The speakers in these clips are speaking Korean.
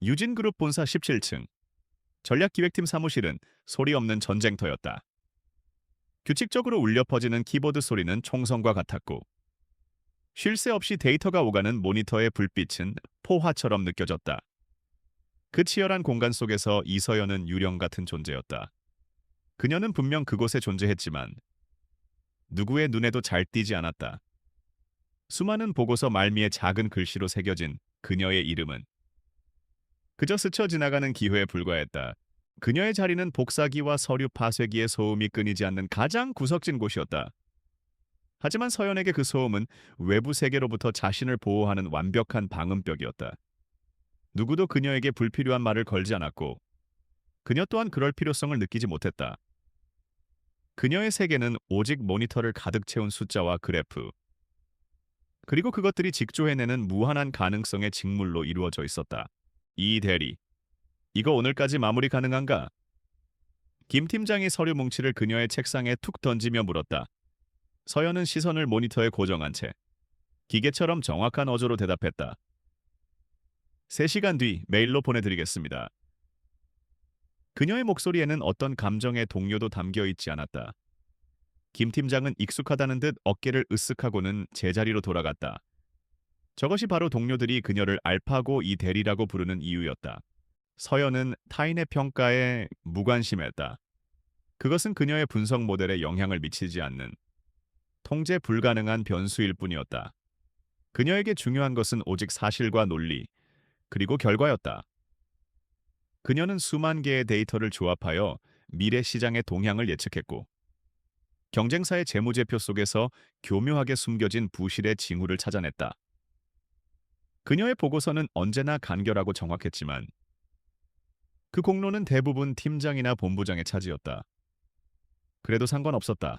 유진그룹 본사 17층. 전략기획팀 사무실은 소리 없는 전쟁터였다. 규칙적으로 울려 퍼지는 키보드 소리는 총성과 같았고, 쉴 새 없이 데이터가 오가는 모니터의 불빛은 포화처럼 느껴졌다. 그 치열한 공간 속에서 이서연은 유령 같은 존재였다. 그녀는 분명 그곳에 존재했지만 누구의 눈에도 잘 띄지 않았다. 수많은 보고서 말미에 작은 글씨로 새겨진 그녀의 이름은 그저 스쳐 지나가는 기회에 불과했다. 그녀의 자리는 복사기와 서류 파쇄기의 소음이 끊이지 않는 가장 구석진 곳이었다. 하지만 서연에게 그 소음은 외부 세계로부터 자신을 보호하는 완벽한 방음벽이었다. 누구도 그녀에게 불필요한 말을 걸지 않았고 그녀 또한 그럴 필요성을 느끼지 못했다. 그녀의 세계는 오직 모니터를 가득 채운 숫자와 그래프, 그리고 그것들이 직조해내는 무한한 가능성의 직물로 이루어져 있었다. 이 대리, 이거 오늘까지 마무리 가능한가? 김 팀장이 서류 뭉치를 그녀의 책상에 툭 던지며 물었다. 서연은 시선을 모니터에 고정한 채 기계처럼 정확한 어조로 대답했다. 3시간 뒤 메일로 보내드리겠습니다. 그녀의 목소리에는 어떤 감정의 동요도 담겨 있지 않았다. 김 팀장은 익숙하다는 듯 어깨를 으쓱하고는 제자리로 돌아갔다. 저것이 바로 동료들이 그녀를 알파고 이 대리라고 부르는 이유였다. 서연은 타인의 평가에 무관심했다. 그것은 그녀의 분석 모델에 영향을 미치지 않는 통제 불가능한 변수일 뿐이었다. 그녀에게 중요한 것은 오직 사실과 논리, 그리고 결과였다. 그녀는 수만 개의 데이터를 조합하여 미래 시장의 동향을 예측했고, 경쟁사의 재무제표 속에서 교묘하게 숨겨진 부실의 징후를 찾아냈다. 그녀의 보고서는 언제나 간결하고 정확했지만 그 공로는 대부분 팀장이나 본부장의 차지였다. 그래도 상관없었다.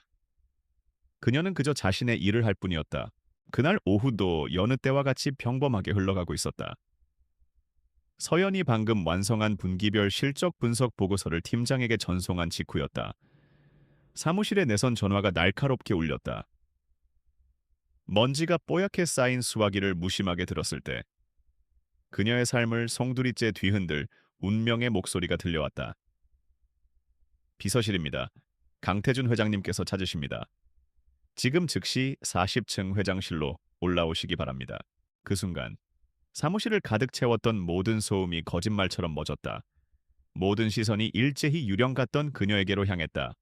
그녀는 그저 자신의 일을 할 뿐이었다. 그날 오후도 여느 때와 같이 평범하게 흘러가고 있었다. 서연이 방금 완성한 분기별 실적 분석 보고서를 팀장에게 전송한 직후였다. 사무실에 내선 전화가 날카롭게 울렸다. 먼지가 뽀얗게 쌓인 수화기를 무심하게 들었을 때 그녀의 삶을 송두리째 뒤흔들 운명의 목소리가 들려왔다. 비서실입니다. 강태준 회장님께서 찾으십니다. 지금 즉시 40층 회장실로 올라오시기 바랍니다. 그 순간 사무실을 가득 채웠던 모든 소음이 거짓말처럼 멎었다. 모든 시선이 일제히 유령 같던 그녀에게로 향했다.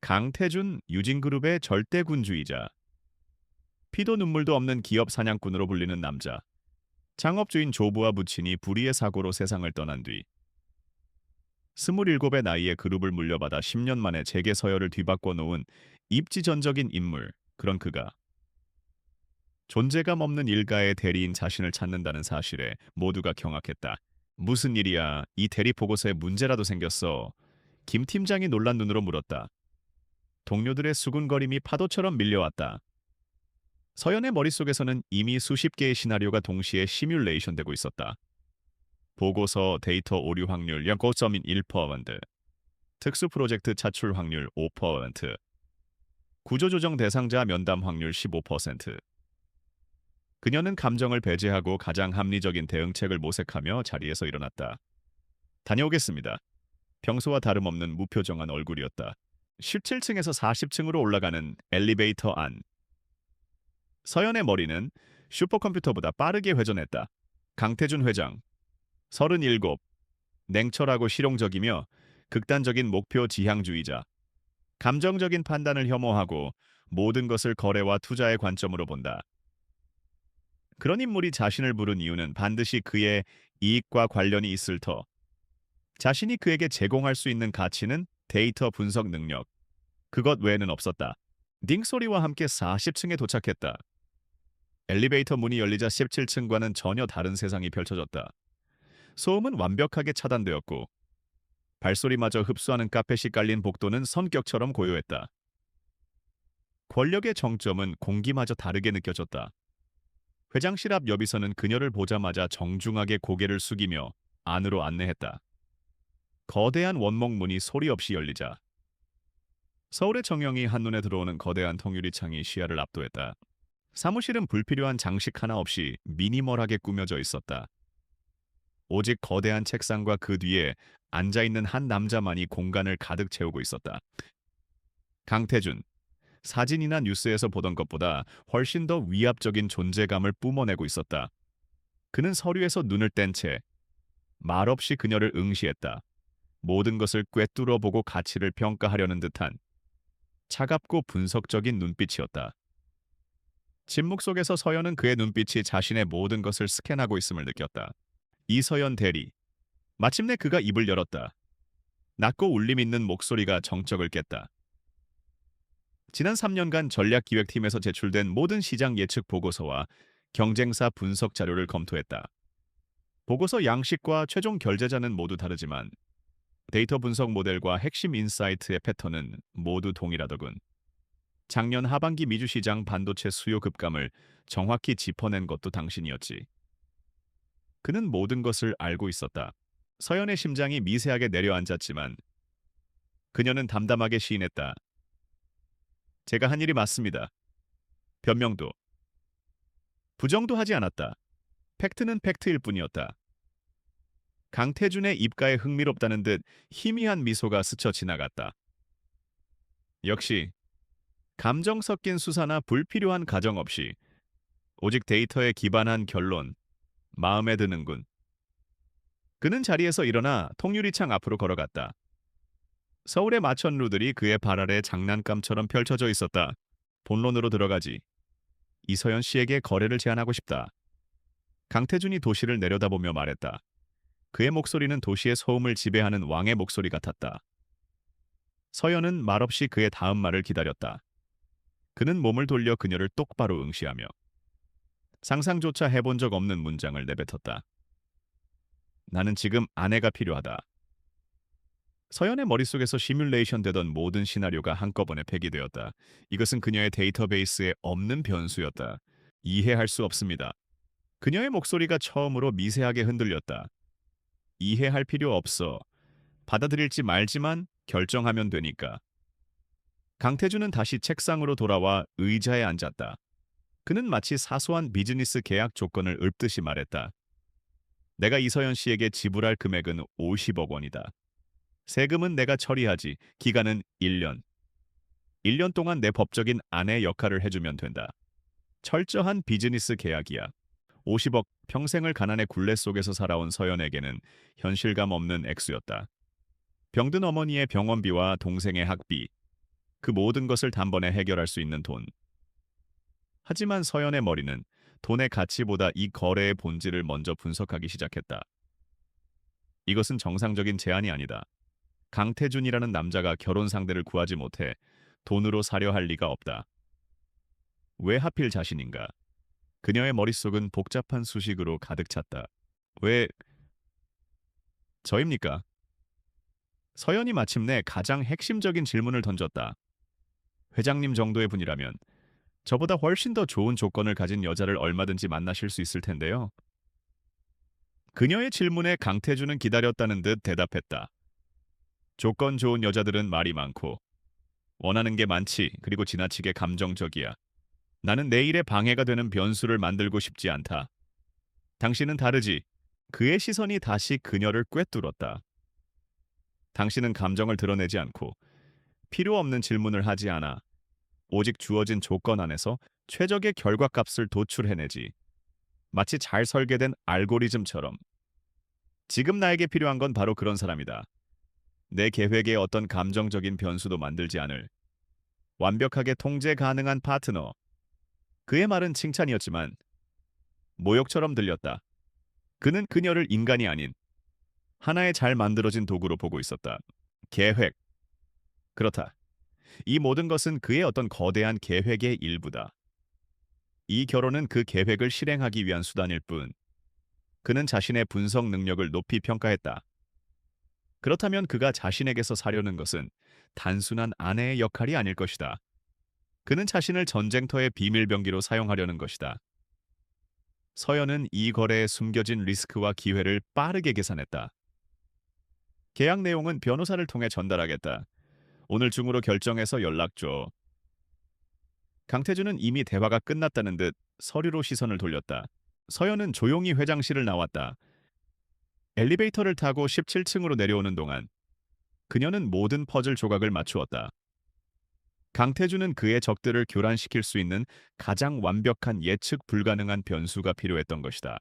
강태준, 유진그룹의 절대군주이자 피도 눈물도 없는 기업 사냥꾼으로 불리는 남자. 창업주인 조부와 부친이 불의의 사고로 세상을 떠난 뒤 27의 나이에 그룹을 물려받아 10년 만에 재계 서열을 뒤바꿔 놓은 입지전적인 인물. 그런 그가 존재감 없는 일가의 대리인 자신을 찾는다는 사실에 모두가 경악했다. 무슨 일이야? 이 대리 보고서에 문제라도 생겼어. 김 팀장이 놀란 눈으로 물었다. 동료들의 수군거림이 파도처럼 밀려왔다. 서연의 머릿속에서는 이미 수십 개의 시나리오가 동시에 시뮬레이션 되고 있었다. 보고서 데이터 오류 확률 0.1%, 특수 프로젝트 차출 확률 5%, 구조조정 대상자 면담 확률 15%. 그녀는 감정을 배제하고 가장 합리적인 대응책을 모색하며 자리에서 일어났다. 다녀오겠습니다. 평소와 다름없는 무표정한 얼굴이었다. 17층에서 40층으로 올라가는 엘리베이터 안. 서연의 머리는 슈퍼컴퓨터보다 빠르게 회전했다. 강태준 회장, 37, 냉철하고 실용적이며 극단적인 목표 지향주의자, 감정적인 판단을 혐오하고 모든 것을 거래와 투자의 관점으로 본다. 그런 인물이 자신을 부른 이유는 반드시 그의 이익과 관련이 있을 터. 자신이 그에게 제공할 수 있는 가치는 데이터 분석 능력. 그것 외에는 없었다. 딩 소리와 함께 40층에 도착했다. 엘리베이터 문이 열리자 17층과는 전혀 다른 세상이 펼쳐졌다. 소음은 완벽하게 차단되었고 발소리마저 흡수하는 카펫이 깔린 복도는 성격처럼 고요했다. 권력의 정점은 공기마저 다르게 느껴졌다. 회장실 앞 여비서는 그녀를 보자마자 정중하게 고개를 숙이며 안으로 안내했다. 거대한 원목 문이 소리 없이 열리자 서울의 정형이 한눈에 들어오는 거대한 통유리창이 시야를 압도했다. 사무실은 불필요한 장식 하나 없이 미니멀하게 꾸며져 있었다. 오직 거대한 책상과 그 뒤에 앉아있는 한 남자만이 공간을 가득 채우고 있었다. 강태준. 사진이나 뉴스에서 보던 것보다 훨씬 더 위압적인 존재감을 뿜어내고 있었다. 그는 서류에서 눈을 뗀 채 말없이 그녀를 응시했다. 모든 것을 꿰뚫어 보고 가치를 평가하려는 듯한 차갑고 분석적인 눈빛이었다. 침묵 속에서 서연은 그의 눈빛이 자신의 모든 것을 스캔하고 있음을 느꼈다. 이서연 대리. 마침내 그가 입을 열었다. 낮고 울림 있는 목소리가 정적을 깼다. 지난 3년간 전략기획팀에서 제출된 모든 시장 예측 보고서와 경쟁사 분석 자료를 검토했다. 보고서 양식과 최종 결제자는 모두 다르지만 데이터 분석 모델과 핵심 인사이트의 패턴은 모두 동일하더군. 작년 하반기 미주 시장 반도체 수요 급감을 정확히 짚어낸 것도 당신이었지. 그는 모든 것을 알고 있었다. 서연의 심장이 미세하게 내려앉았지만 그녀는 담담하게 시인했다. 제가 한 일이 맞습니다. 변명도, 부정도 하지 않았다. 팩트는 팩트일 뿐이었다. 강태준의 입가에 흥미롭다는 듯 희미한 미소가 스쳐 지나갔다. 역시 감정 섞인 수사나 불필요한 가정 없이 오직 데이터에 기반한 결론, 마음에 드는군. 그는 자리에서 일어나 통유리창 앞으로 걸어갔다. 서울의 마천루들이 그의 발 아래 장난감처럼 펼쳐져 있었다. 본론으로 들어가지. 이서연 씨에게 거래를 제안하고 싶다. 강태준이 도시를 내려다보며 말했다. 그의 목소리는 도시의 소음을 지배하는 왕의 목소리 같았다. 서연은 말없이 그의 다음 말을 기다렸다. 그는 몸을 돌려 그녀를 똑바로 응시하며 상상조차 해본 적 없는 문장을 내뱉었다. 나는 지금 아내가 필요하다. 서연의 머릿속에서 시뮬레이션 되던 모든 시나리오가 한꺼번에 폐기되었다. 이것은 그녀의 데이터베이스에 없는 변수였다. 이해할 수 없습니다. 그녀의 목소리가 처음으로 미세하게 흔들렸다. 이해할 필요 없어. 받아들일지 말지만 결정하면 되니까. 강태준은 다시 책상으로 돌아와 의자에 앉았다. 그는 마치 사소한 비즈니스 계약 조건을 읊듯이 말했다. 내가 이서연 씨에게 지불할 금액은 50억 원이다. 세금은 내가 처리하지. 기간은 1년. 1년 동안 내 법적인 아내 역할을 해주면 된다. 철저한 비즈니스 계약이야. 50억, 평생을 가난의 굴레 속에서 살아온 서연에게는 현실감 없는 액수였다. 병든 어머니의 병원비와 동생의 학비, 그 모든 것을 단번에 해결할 수 있는 돈. 하지만 서연의 머리는 돈의 가치보다 이 거래의 본질을 먼저 분석하기 시작했다. 이것은 정상적인 제안이 아니다. 강태준이라는 남자가 결혼 상대를 구하지 못해 돈으로 사려 할 리가 없다. 왜 하필 자신인가? 그녀의 머릿속은 복잡한 수식으로 가득 찼다. 왜 저입니까? 서연이 마침내 가장 핵심적인 질문을 던졌다. 회장님 정도의 분이라면 저보다 훨씬 더 좋은 조건을 가진 여자를 얼마든지 만나실 수 있을 텐데요. 그녀의 질문에 강태준은 기다렸다는 듯 대답했다. 조건 좋은 여자들은 말이 많고 원하는 게 많지. 그리고 지나치게 감정적이야. 나는 내 일에 방해가 되는 변수를 만들고 싶지 않다. 당신은 다르지. 그의 시선이 다시 그녀를 꿰뚫었다. 당신은 감정을 드러내지 않고 필요 없는 질문을 하지 않아. 오직 주어진 조건 안에서 최적의 결과값을 도출해내지. 마치 잘 설계된 알고리즘처럼. 지금 나에게 필요한 건 바로 그런 사람이다. 내 계획에 어떤 감정적인 변수도 만들지 않을 완벽하게 통제 가능한 파트너. 그의 말은 칭찬이었지만 모욕처럼 들렸다. 그는 그녀를 인간이 아닌 하나의 잘 만들어진 도구로 보고 있었다. 계획. 그렇다. 이 모든 것은 그의 어떤 거대한 계획의 일부다. 이 결혼은 그 계획을 실행하기 위한 수단일 뿐. 그는 자신의 분석 능력을 높이 평가했다. 그렇다면 그가 자신에게서 사려는 것은 단순한 아내의 역할이 아닐 것이다. 그는 자신을 전쟁터의 비밀병기로 사용하려는 것이다. 서연은 이 거래에 숨겨진 리스크와 기회를 빠르게 계산했다. 계약 내용은 변호사를 통해 전달하겠다. 오늘 중으로 결정해서 연락 줘. 강태준은 이미 대화가 끝났다는 듯 서류로 시선을 돌렸다. 서연은 조용히 회장실을 나왔다. 엘리베이터를 타고 17층으로 내려오는 동안 그녀는 모든 퍼즐 조각을 맞추었다. 강태준은 그의 적들을 교란시킬 수 있는 가장 완벽한 예측 불가능한 변수가 필요했던 것이다.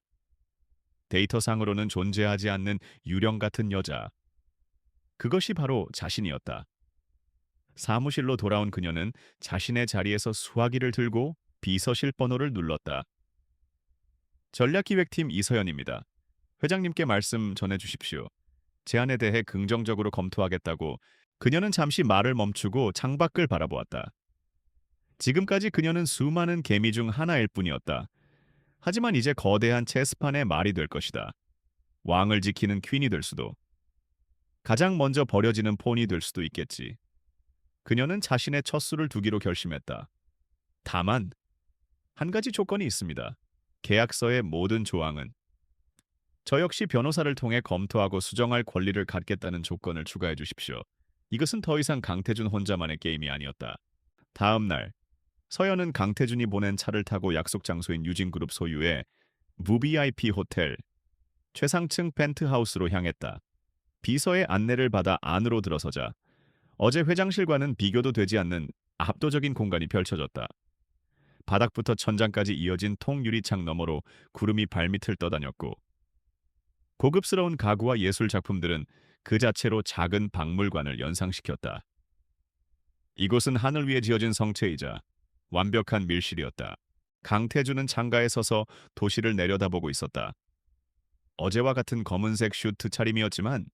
데이터상으로는 존재하지 않는 유령 같은 여자. 그것이 바로 자신이었다. 사무실로 돌아온 그녀는 자신의 자리에서 수화기를 들고 비서실 번호를 눌렀다. 전략기획팀 이서연입니다. 회장님께 말씀 전해주십시오. 제안에 대해 긍정적으로 검토하겠다고. 그녀는 잠시 말을 멈추고 창밖을 바라보았다. 지금까지 그녀는 수많은 개미 중 하나일 뿐이었다. 하지만 이제 거대한 체스판의 말이 될 것이다. 왕을 지키는 퀸이 될 수도, 가장 먼저 버려지는 폰이 될 수도 있겠지. 그녀는 자신의 첫 수를 두기로 결심했다. 다만 한 가지 조건이 있습니다. 계약서의 모든 조항은 저 역시 변호사를 통해 검토하고 수정할 권리를 갖겠다는 조건을 추가해 주십시오. 이것은 더 이상 강태준 혼자만의 게임이 아니었다. 다음 날 서연은 강태준이 보낸 차를 타고 약속 장소인 유진그룹 소유의 VVIP 호텔 최상층 펜트하우스로 향했다. 비서의 안내를 받아 안으로 들어서자 어제 회장실과는 비교도 되지 않는 압도적인 공간이 펼쳐졌다. 바닥부터 천장까지 이어진 통유리창 너머로 구름이 발밑을 떠다녔고 고급스러운 가구와 예술 작품들은 그 자체로 작은 박물관을 연상시켰다. 이곳은 하늘 위에 지어진 성체이자 완벽한 밀실이었다. 강태준은 창가에 서서 도시를 내려다보고 있었다. 어제와 같은 검은색 슈트 차림이었지만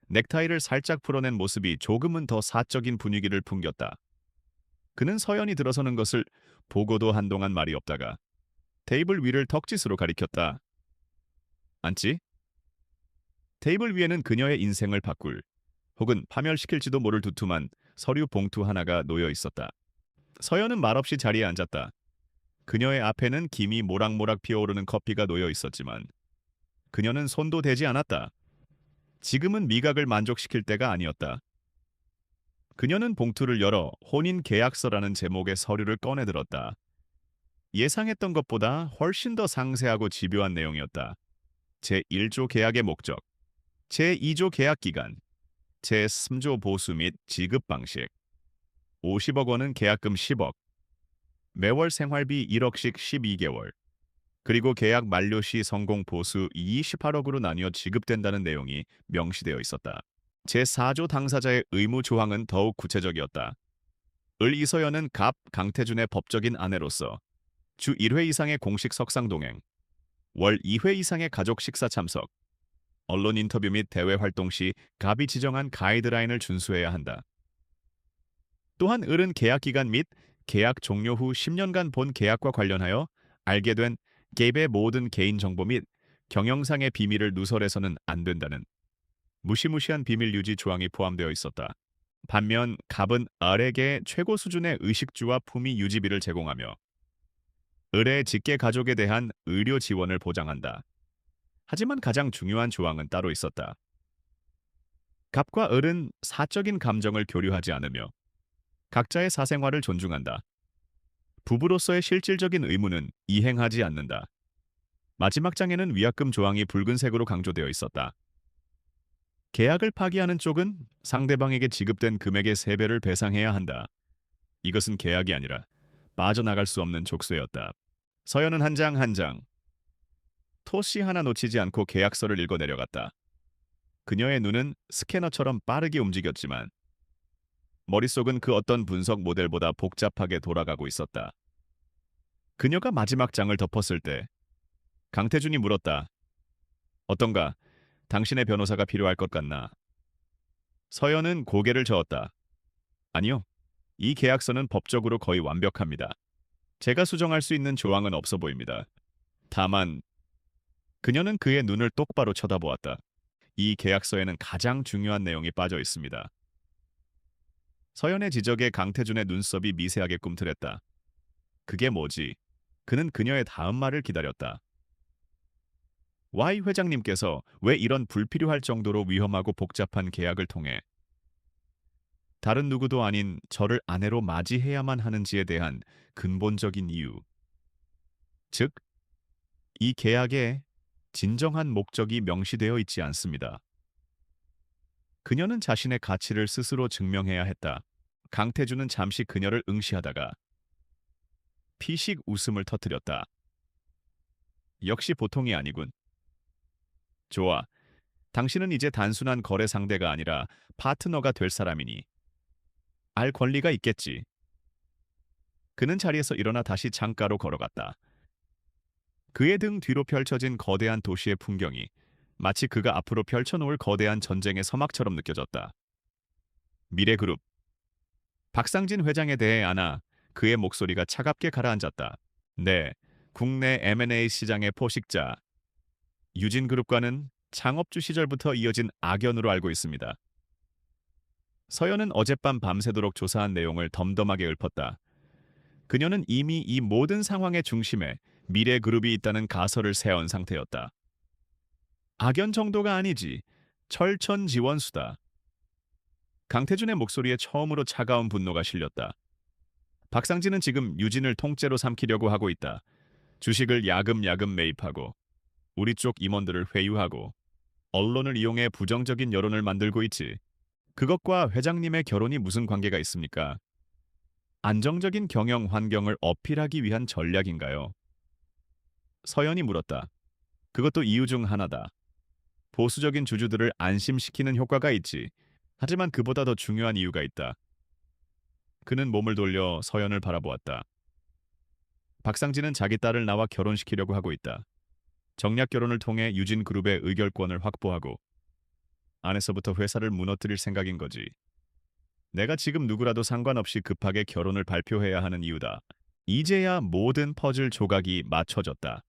넥타이를 살짝 풀어낸 모습이 조금은 더 사적인 분위기를 풍겼다. 그는 서연이 들어서는 것을 보고도 한동안 말이 없다가 테이블 위를 턱짓으로 가리켰다. 앉지? 테이블 위에는 그녀의 인생을 바꿀 혹은 파멸시킬지도 모를 두툼한 서류 봉투 하나가 놓여 있었다. 서연은 말없이 자리에 앉았다. 그녀의 앞에는 김이 모락모락 피어오르는 커피가 놓여 있었지만 그녀는 손도 대지 않았다. 지금은 미각을 만족시킬 때가 아니었다. 그녀는 봉투를 열어 혼인 계약서라는 제목의 서류를 꺼내들었다. 예상했던 것보다 훨씬 더 상세하고 집요한 내용이었다. 제1조 계약의 목적, 제2조 계약 기간, 제3조 보수 및 지급 방식, 50억 원은 계약금 10억, 매월 생활비 1억씩 12개월, 그리고 계약 만료 시 성공 보수 28억으로 나뉘어 지급된다는 내용이 명시되어 있었다. 제4조 당사자의 의무 조항은 더욱 구체적이었다. 을 이서연은 갑 강태준의 법적인 아내로서 주 1회 이상의 공식 석상 동행, 월 2회 이상의 가족 식사 참석, 언론 인터뷰 및 대외 활동 시 갑이 지정한 가이드라인을 준수해야 한다. 또한 을은 계약 기간 및 계약 종료 후 10년간 본 계약과 관련하여 알게 된 갭의 모든 개인정보 및 경영상의 비밀을 누설해서는 안 된다는 무시무시한 비밀 유지 조항이 포함되어 있었다. 반면 갑은 을에게 최고 수준의 의식주와 품위 유지비를 제공하며 을의 직계 가족에 대한 의료 지원을 보장한다. 하지만 가장 중요한 조항은 따로 있었다. 갑과 을은 사적인 감정을 교류하지 않으며 각자의 사생활을 존중한다. 부부로서의 실질적인 의무는 이행하지 않는다. 마지막 장에는 위약금 조항이 붉은색으로 강조되어 있었다. 계약을 파기하는 쪽은 상대방에게 지급된 금액의 3배를 배상해야 한다. 이것은 계약이 아니라 빠져나갈 수 없는 족쇄였다. 서연은 한 장 한 장, 토시 하나 놓치지 않고 계약서를 읽어 내려갔다. 그녀의 눈은 스캐너처럼 빠르게 움직였지만 머릿속은 그 어떤 분석 모델보다 복잡하게 돌아가고 있었다. 그녀가 마지막 장을 덮었을 때 강태준이 물었다. 어떤가? 당신의 변호사가 필요할 것 같나? 서연은 고개를 저었다. 아니요. 이 계약서는 법적으로 거의 완벽합니다. 제가 수정할 수 있는 조항은 없어 보입니다. 다만 그녀는 그의 눈을 똑바로 쳐다보았다. 이 계약서에는 가장 중요한 내용이 빠져 있습니다. 서연의 지적에 강태준의 눈썹이 미세하게 꿈틀했다. 그게 뭐지? 그는 그녀의 다음 말을 기다렸다. Y 회장님께서 왜 이런 불필요할 정도로 위험하고 복잡한 계약을 통해 다른 누구도 아닌 저를 아내로 맞이해야만 하는지에 대한 근본적인 이유. 즉, 이 계약에 진정한 목적이 명시되어 있지 않습니다. 그녀는 자신의 가치를 스스로 증명해야 했다. 강태준은 잠시 그녀를 응시하다가 피식 웃음을 터뜨렸다. 역시 보통이 아니군. 좋아. 당신은 이제 단순한 거래 상대가 아니라 파트너가 될 사람이니 알 권리가 있겠지. 그는 자리에서 일어나 다시 창가로 걸어갔다. 그의 등 뒤로 펼쳐진 거대한 도시의 풍경이 마치 그가 앞으로 펼쳐놓을 거대한 전쟁의 서막처럼 느껴졌다. 미래그룹. 박상진 회장에 대해 아나 그의 목소리가 차갑게 가라앉았다. 네, 국내 M&A 시장의 포식자. 유진그룹과는 창업주 시절부터 이어진 악연으로 알고 있습니다. 서연은 어젯밤 밤새도록 조사한 내용을 덤덤하게 읊었다. 그녀는 이미 이 모든 상황의 중심에 미래그룹이 있다는 가설을 세운 상태였다. 악연 정도가 아니지. 철천지원수다. 강태준의 목소리에 처음으로 차가운 분노가 실렸다. 박상진은 지금 유진을 통째로 삼키려고 하고 있다. 주식을 야금야금 매입하고 우리 쪽 임원들을 회유하고 언론을 이용해 부정적인 여론을 만들고 있지. 그것과 회장님의 결혼이 무슨 관계가 있습니까? 안정적인 경영 환경을 어필하기 위한 전략인가요? 서연이 물었다. 그것도 이유 중 하나다. 보수적인 주주들을 안심시키는 효과가 있지. 하지만 그보다 더 중요한 이유가 있다. 그는 몸을 돌려 서연을 바라보았다. 박상진은 자기 딸을 낳아 결혼시키려고 하고 있다. 정략 결혼을 통해 유진그룹의 의결권을 확보하고 안에서부터 회사를 무너뜨릴 생각인 거지. 내가 지금 누구라도 상관없이 급하게 결혼을 발표해야 하는 이유다. 이제야 모든 퍼즐 조각이 맞춰졌다.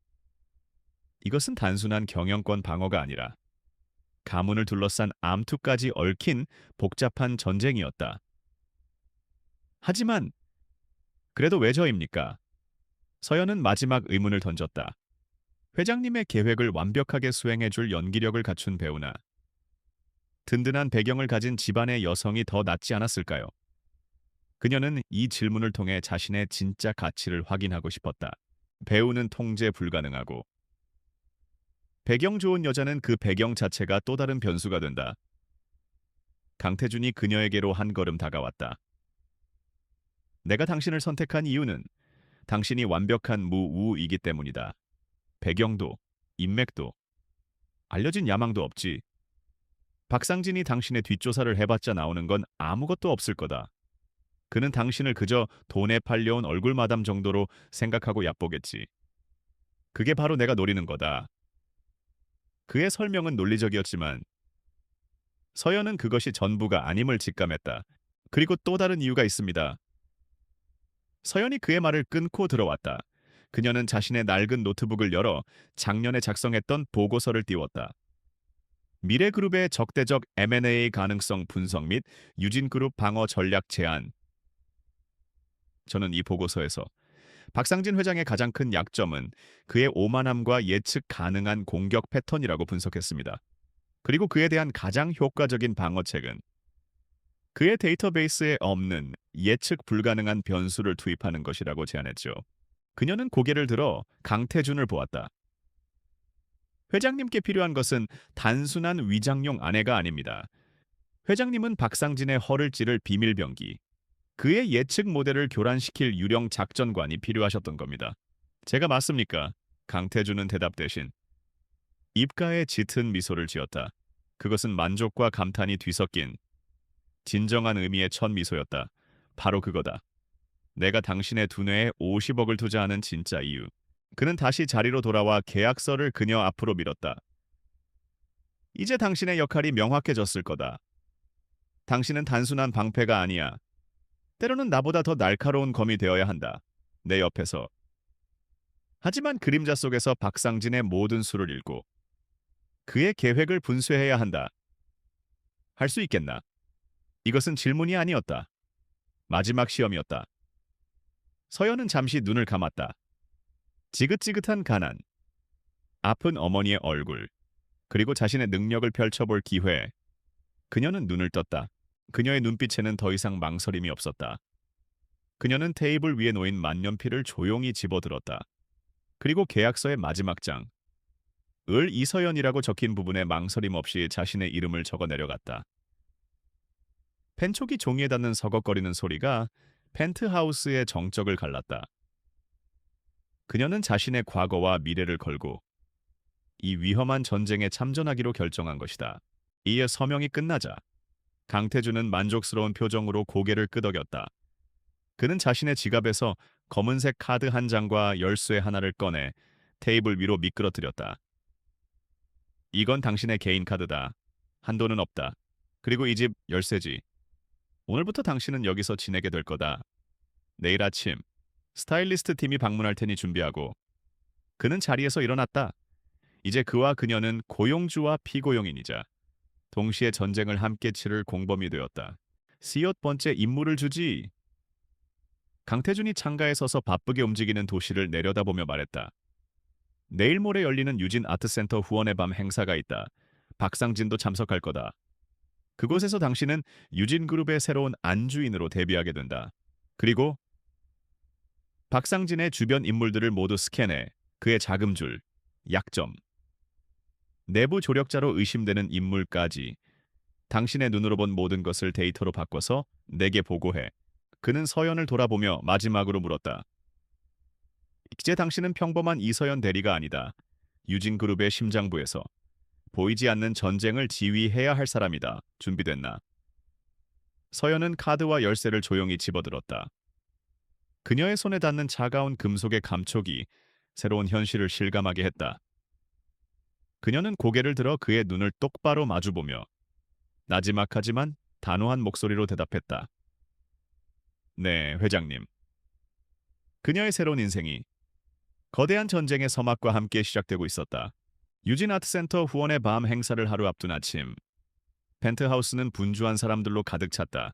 이것은 단순한 경영권 방어가 아니라 가문을 둘러싼 암투까지 얽힌 복잡한 전쟁이었다. 하지만 그래도 왜 저입니까? 서연은 마지막 의문을 던졌다. 회장님의 계획을 완벽하게 수행해줄 연기력을 갖춘 배우나 든든한 배경을 가진 집안의 여성이 더 낫지 않았을까요? 그녀는 이 질문을 통해 자신의 진짜 가치를 확인하고 싶었다. 배우는 통제 불가능하고 배경 좋은 여자는 그 배경 자체가 또 다른 변수가 된다. 강태준이 그녀에게로 한 걸음 다가왔다. 내가 당신을 선택한 이유는 당신이 완벽한 무우이기 때문이다. 배경도, 인맥도, 알려진 야망도 없지. 박상진이 당신의 뒷조사를 해봤자 나오는 건 아무것도 없을 거다. 그는 당신을 그저 돈에 팔려온 얼굴마담 정도로 생각하고 얕보겠지. 그게 바로 내가 노리는 거다. 그의 설명은 논리적이었지만 서연은 그것이 전부가 아님을 직감했다. 그리고 또 다른 이유가 있습니다. 서연이 그의 말을 끊고 들어왔다. 그녀는 자신의 낡은 노트북을 열어 작년에 작성했던 보고서를 띄웠다. 미래그룹의 적대적 M&A 가능성 분석 및 유진그룹 방어 전략 제안. 저는 이 보고서에서 박상진 회장의 가장 큰 약점은 그의 오만함과 예측 가능한 공격 패턴이라고 분석했습니다. 그리고 그에 대한 가장 효과적인 방어책은 그의 데이터베이스에 없는 예측 불가능한 변수를 투입하는 것이라고 제안했죠. 그녀는 고개를 들어 강태준을 보았다. 회장님께 필요한 것은 단순한 위장용 아내가 아닙니다. 회장님은 박상진의 허를 찌를 비밀병기, 그의 예측 모델을 교란시킬 유령 작전관이 필요하셨던 겁니다. 제가 맞습니까? 강태준은 대답 대신 입가에 짙은 미소를 지었다. 그것은 만족과 감탄이 뒤섞인 진정한 의미의 첫 미소였다. 바로 그거다. 내가 당신의 두뇌에 50억을 투자하는 진짜 이유. 그는 다시 자리로 돌아와 계약서를 그녀 앞으로 밀었다. 이제 당신의 역할이 명확해졌을 거다. 당신은 단순한 방패가 아니야. 때로는 나보다 더 날카로운 검이 되어야 한다. 내 옆에서. 하지만 그림자 속에서 박상진의 모든 수를 읽고 그의 계획을 분쇄해야 한다. 할 수 있겠나? 이것은 질문이 아니었다. 마지막 시험이었다. 서연은 잠시 눈을 감았다. 지긋지긋한 가난, 아픈 어머니의 얼굴, 그리고 자신의 능력을 펼쳐볼 기회. 그녀는 눈을 떴다. 그녀의 눈빛에는 더 이상 망설임이 없었다. 그녀는 테이블 위에 놓인 만년필을 조용히 집어들었다. 그리고 계약서의 마지막 장. 을 이서연이라고 적힌 부분에 망설임 없이 자신의 이름을 적어 내려갔다. 펜촉이 종이에 닿는 서걱거리는 소리가 펜트하우스의 정적을 갈랐다. 그녀는 자신의 과거와 미래를 걸고 이 위험한 전쟁에 참전하기로 결정한 것이다. 이에 서명이 끝나자 강태준은 만족스러운 표정으로 고개를 끄덕였다. 그는 자신의 지갑에서 검은색 카드 한 장과 열쇠 하나를 꺼내 테이블 위로 미끄러뜨렸다. 이건 당신의 개인 카드다. 한도는 없다. 그리고 이 집 열쇠지. 오늘부터 당신은 여기서 지내게 될 거다. 내일 아침 스타일리스트 팀이 방문할 테니 준비하고. 그는 자리에서 일어났다. 이제 그와 그녀는 고용주와 피고용인이자 동시에 전쟁을 함께 치를 공범이 되었다. 시옷 번째 임무를 주지. 강태준이 창가에 서서 바쁘게 움직이는 도시를 내려다보며 말했다. 내일 모레 열리는 유진 아트센터 후원의 밤 행사가 있다. 박상진도 참석할 거다. 그곳에서 당신은 유진그룹의 새로운 안주인으로 데뷔하게 된다. 그리고 박상진의 주변 인물들을 모두 스캔해 그의 자금줄, 약점, 내부 조력자로 의심되는 인물까지 당신의 눈으로 본 모든 것을 데이터로 바꿔서 내게 보고해. 그는 서연을 돌아보며 마지막으로 물었다. 이제 당신은 평범한 이서연 대리가 아니다. 유진그룹의 심장부에서 보이지 않는 전쟁을 지휘해야 할 사람이다. 준비됐나? 서연은 카드와 열쇠를 조용히 집어들었다. 그녀의 손에 닿는 차가운 금속의 감촉이 새로운 현실을 실감하게 했다. 그녀는 고개를 들어 그의 눈을 똑바로 마주보며 나지막하지만 단호한 목소리로 대답했다. 네, 회장님. 그녀의 새로운 인생이 거대한 전쟁의 서막과 함께 시작되고 있었다. 유진 아트센터 후원의 밤 행사를 하루 앞둔 아침, 펜트하우스는 분주한 사람들로 가득 찼다.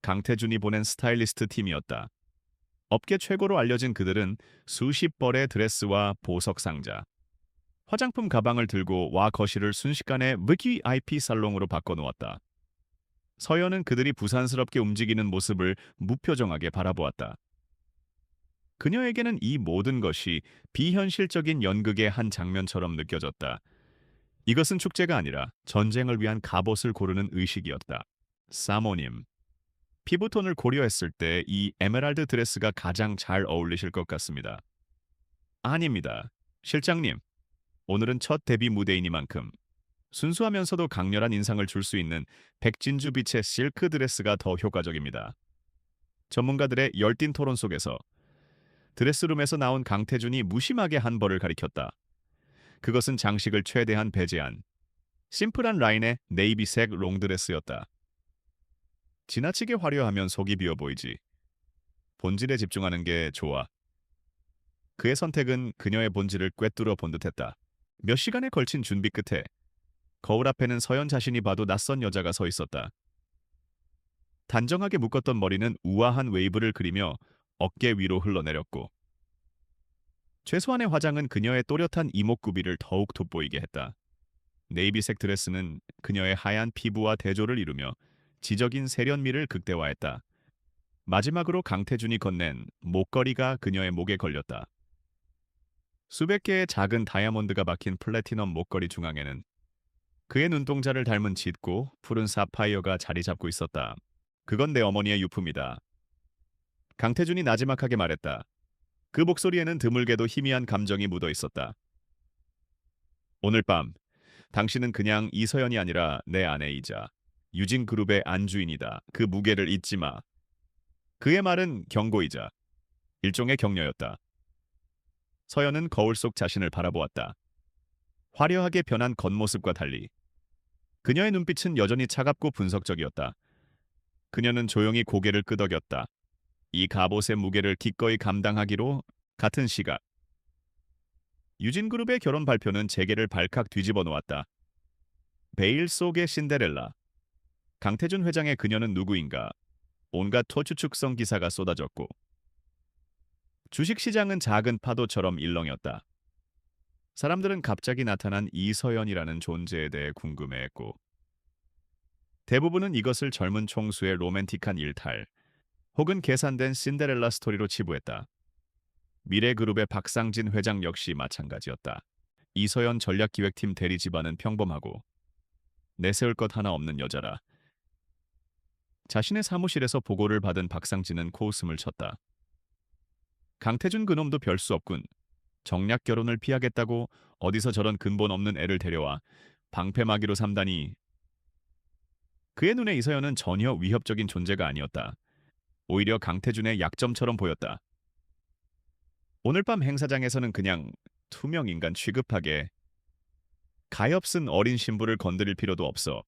강태준이 보낸 스타일리스트 팀이었다. 업계 최고로 알려진 그들은 수십 벌의 드레스와 보석 상자, 화장품 가방을 들고 와 거실을 순식간에 VIP 살롱으로 바꿔놓았다. 서연은 그들이 부산스럽게 움직이는 모습을 무표정하게 바라보았다. 그녀에게는 이 모든 것이 비현실적인 연극의 한 장면처럼 느껴졌다. 이것은 축제가 아니라 전쟁을 위한 갑옷을 고르는 의식이었다. 사모님, 피부톤을 고려했을 때 이 에메랄드 드레스가 가장 잘 어울리실 것 같습니다. 아닙니다. 실장님, 오늘은 첫 데뷔 무대이니만큼 순수하면서도 강렬한 인상을 줄 수 있는 백진주빛의 실크 드레스가 더 효과적입니다. 전문가들의 열띤 토론 속에서 드레스룸에서 나온 강태준이 무심하게 한 벌을 가리켰다. 그것은 장식을 최대한 배제한 심플한 라인의 네이비색 롱드레스였다. 지나치게 화려하면 속이 비어 보이지. 본질에 집중하는 게 좋아. 그의 선택은 그녀의 본질을 꿰뚫어 본 듯했다. 몇 시간에 걸친 준비 끝에 거울 앞에는 서연 자신이 봐도 낯선 여자가 서 있었다. 단정하게 묶었던 머리는 우아한 웨이브를 그리며 어깨 위로 흘러내렸고 최소한의 화장은 그녀의 또렷한 이목구비를 더욱 돋보이게 했다. 네이비색 드레스는 그녀의 하얀 피부와 대조를 이루며 지적인 세련미를 극대화했다. 마지막으로 강태준이 건넨 목걸이가 그녀의 목에 걸렸다. 수백 개의 작은 다이아몬드가 박힌 플래티넘 목걸이 중앙에는 그의 눈동자를 닮은 짙고 푸른 사파이어가 자리 잡고 있었다. 그건 내 어머니의 유품이다. 강태준이 나지막하게 말했다. 그 목소리에는 드물게도 희미한 감정이 묻어 있었다. 오늘 밤 당신은 그냥 이서연이 아니라 내 아내이자 유진그룹의 안주인이다. 그 무게를 잊지 마. 그의 말은 경고이자 일종의 격려였다. 서연은 거울 속 자신을 바라보았다. 화려하게 변한 겉모습과 달리 그녀의 눈빛은 여전히 차갑고 분석적이었다. 그녀는 조용히 고개를 끄덕였다. 이 갑옷의 무게를 기꺼이 감당하기로 같은 시각. 유진그룹의 결혼 발표는 재계를 발칵 뒤집어 놓았다. 베일 속의 신데렐라. 강태준 회장의 그녀는 누구인가? 온갖 토추축성 기사가 쏟아졌고 주식시장은 작은 파도처럼 일렁였다. 사람들은 갑자기 나타난 이서연이라는 존재에 대해 궁금해했고 대부분은 이것을 젊은 총수의 로맨틱한 일탈 혹은 계산된 신데렐라 스토리로 치부했다. 미래그룹의 박상진 회장 역시 마찬가지였다. 이서연 전략기획팀 대리 집안은 평범하고 내세울 것 하나 없는 여자라. 자신의 사무실에서 보고를 받은 박상진은 코웃음을 쳤다. 강태준 그놈도 별 수 없군. 정략 결혼을 피하겠다고 어디서 저런 근본 없는 애를 데려와 방패막이로 삼다니. 그의 눈에 이서연은 전혀 위협적인 존재가 아니었다. 오히려 강태준의 약점처럼 보였다. 오늘 밤 행사장에서는 그냥 투명 인간 취급하게 가엾은 어린 신부를 건드릴 필요도 없어.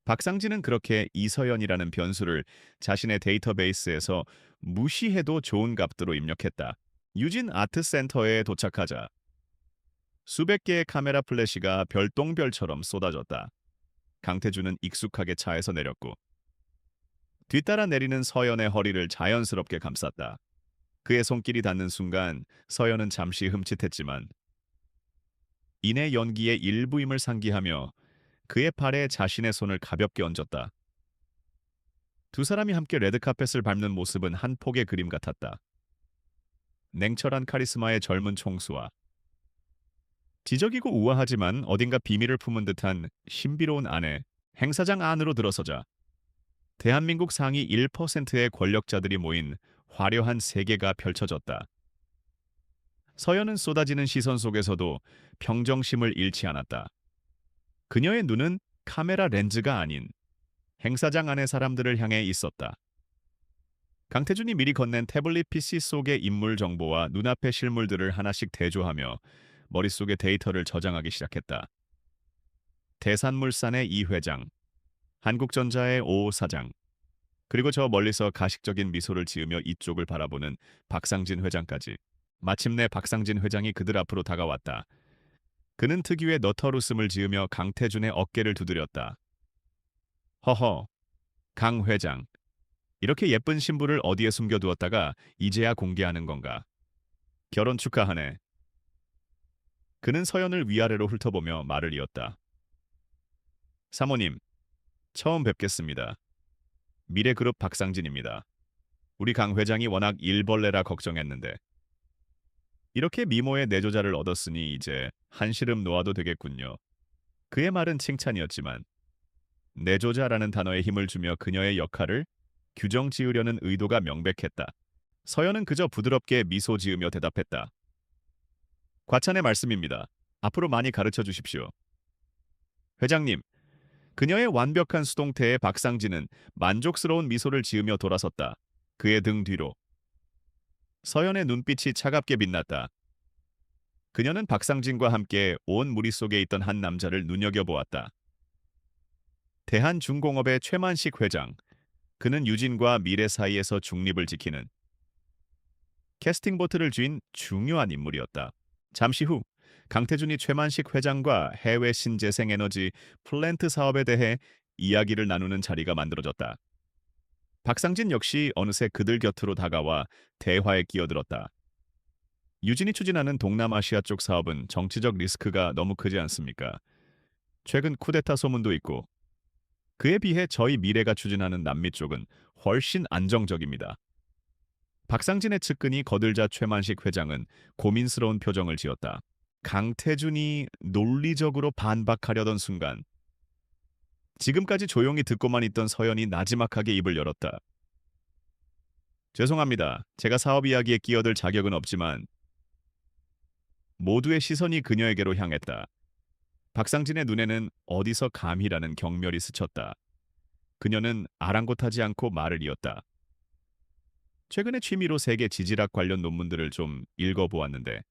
박상진은 그렇게 이서연이라는 변수를 자신의 데이터베이스에서 무시해도 좋은 값으로 입력했다. 유진 아트센터에 도착하자 수백 개의 카메라 플래시가 별똥별처럼 쏟아졌다. 강태준은 익숙하게 차에서 내렸고 뒤따라 내리는 서연의 허리를 자연스럽게 감쌌다. 그의 손길이 닿는 순간 서연은 잠시 흠칫했지만 이내 연기의 일부임을 상기하며 그의 팔에 자신의 손을 가볍게 얹었다. 두 사람이 함께 레드카펫을 밟는 모습은 한 폭의 그림 같았다. 냉철한 카리스마의 젊은 총수와 지적이고 우아하지만 어딘가 비밀을 품은 듯한 신비로운 아내. 행사장 안으로 들어서자 대한민국 상위 1%의 권력자들이 모인 화려한 세계가 펼쳐졌다. 서연은 쏟아지는 시선 속에서도 평정심을 잃지 않았다. 그녀의 눈은 카메라 렌즈가 아닌 행사장 안의 사람들을 향해 있었다. 강태준이 미리 건넨 태블릿 PC 속의 인물 정보와 눈앞의 실물들을 하나씩 대조하며 머릿속의 데이터를 저장하기 시작했다. 대산물산의 이 회장, 한국전자의 오 사장, 그리고 저 멀리서 가식적인 미소를 지으며 이쪽을 바라보는 박상진 회장까지. 마침내 박상진 회장이 그들 앞으로 다가왔다. 그는 특유의 너털 웃음을 지으며 강태준의 어깨를 두드렸다. 허허, 강 회장. 이렇게 예쁜 신부를 어디에 숨겨두었다가 이제야 공개하는 건가? 결혼 축하하네. 그는 서연을 위아래로 훑어보며 말을 이었다. 사모님, 처음 뵙겠습니다. 미래그룹 박상진입니다. 우리 강 회장이 워낙 일벌레라 걱정했는데 이렇게 미모의 내조자를 얻었으니 이제 한시름 놓아도 되겠군요. 그의 말은 칭찬이었지만 내조자라는 단어에 힘을 주며 그녀의 역할을 규정 지으려는 의도가 명백했다. 서연은 그저 부드럽게 미소 지으며 대답했다. 과찬의 말씀입니다. 앞으로 많이 가르쳐 주십시오. 회장님, 그녀의 완벽한 수동태에 박상진은 만족스러운 미소를 지으며 돌아섰다. 그의 등 뒤로 서연의 눈빛이 차갑게 빛났다. 그녀는 박상진과 함께 온 무리 속에 있던 한 남자를 눈여겨보았다. 대한중공업의 최만식 회장. 그는 유진과 미래 사이에서 중립을 지키는 캐스팅 보트를 쥔 중요한 인물이었다. 잠시 후 강태준이 최만식 회장과 해외 신재생에너지 플랜트 사업에 대해 이야기를 나누는 자리가 만들어졌다. 박상진 역시 어느새 그들 곁으로 다가와 대화에 끼어들었다. 유진이 추진하는 동남아시아 쪽 사업은 정치적 리스크가 너무 크지 않습니까? 최근 쿠데타 소문도 있고 그에 비해 저희 미래가 추진하는 남미 쪽은 훨씬 안정적입니다. 박상진의 측근이 거들자 최만식 회장은 고민스러운 표정을 지었다. 강태준이 논리적으로 반박하려던 순간 지금까지 조용히 듣고만 있던 서연이 나지막하게 입을 열었다. 죄송합니다. 제가 사업 이야기에 끼어들 자격은 없지만 모두의 시선이 그녀에게로 향했다. 박상진의 눈에는 어디서 감히라는 경멸이 스쳤다. 그녀는 아랑곳하지 않고 말을 이었다. 최근에 취미로 세계 지질학 관련 논문들을 좀 읽어보았는데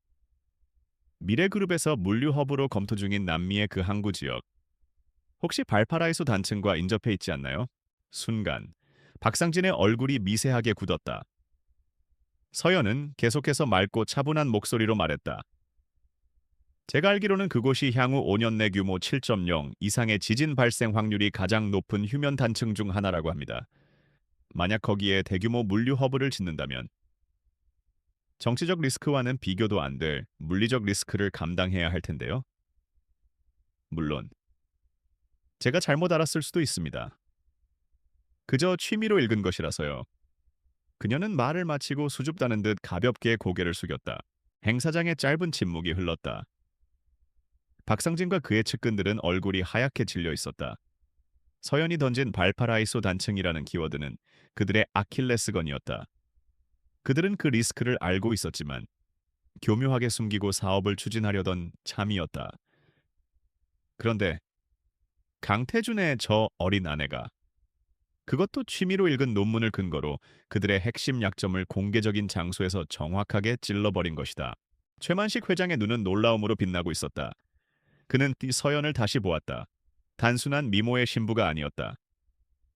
미래그룹에서 물류허브로 검토 중인 남미의 그 항구 지역 혹시 발파라이소 단층과 인접해 있지 않나요? 순간 박상진의 얼굴이 미세하게 굳었다. 서연은 계속해서 맑고 차분한 목소리로 말했다. 제가 알기로는 그곳이 향후 5년 내 규모 7.0 이상의 지진 발생 확률이 가장 높은 휴면 단층 중 하나라고 합니다. 만약 거기에 대규모 물류 허브를 짓는다면 정치적 리스크와는 비교도 안 될 물리적 리스크를 감당해야 할 텐데요. 물론 제가 잘못 알았을 수도 있습니다. 그저 취미로 읽은 것이라서요. 그녀는 말을 마치고 수줍다는 듯 가볍게 고개를 숙였다. 행사장의 짧은 침묵이 흘렀다. 박상진과 그의 측근들은 얼굴이 하얗게 질려 있었다. 서연이 던진 발파라이소 단층이라는 키워드는 그들의 아킬레스건이었다. 그들은 그 리스크를 알고 있었지만 교묘하게 숨기고 사업을 추진하려던 참이었다. 그런데 강태준의 저 어린 아내가 그것도 취미로 읽은 논문을 근거로 그들의 핵심 약점을 공개적인 장소에서 정확하게 찔러버린 것이다. 최만식 회장의 눈은 놀라움으로 빛나고 있었다. 그는 이 서연을 다시 보았다. 단순한 미모의 신부가 아니었다.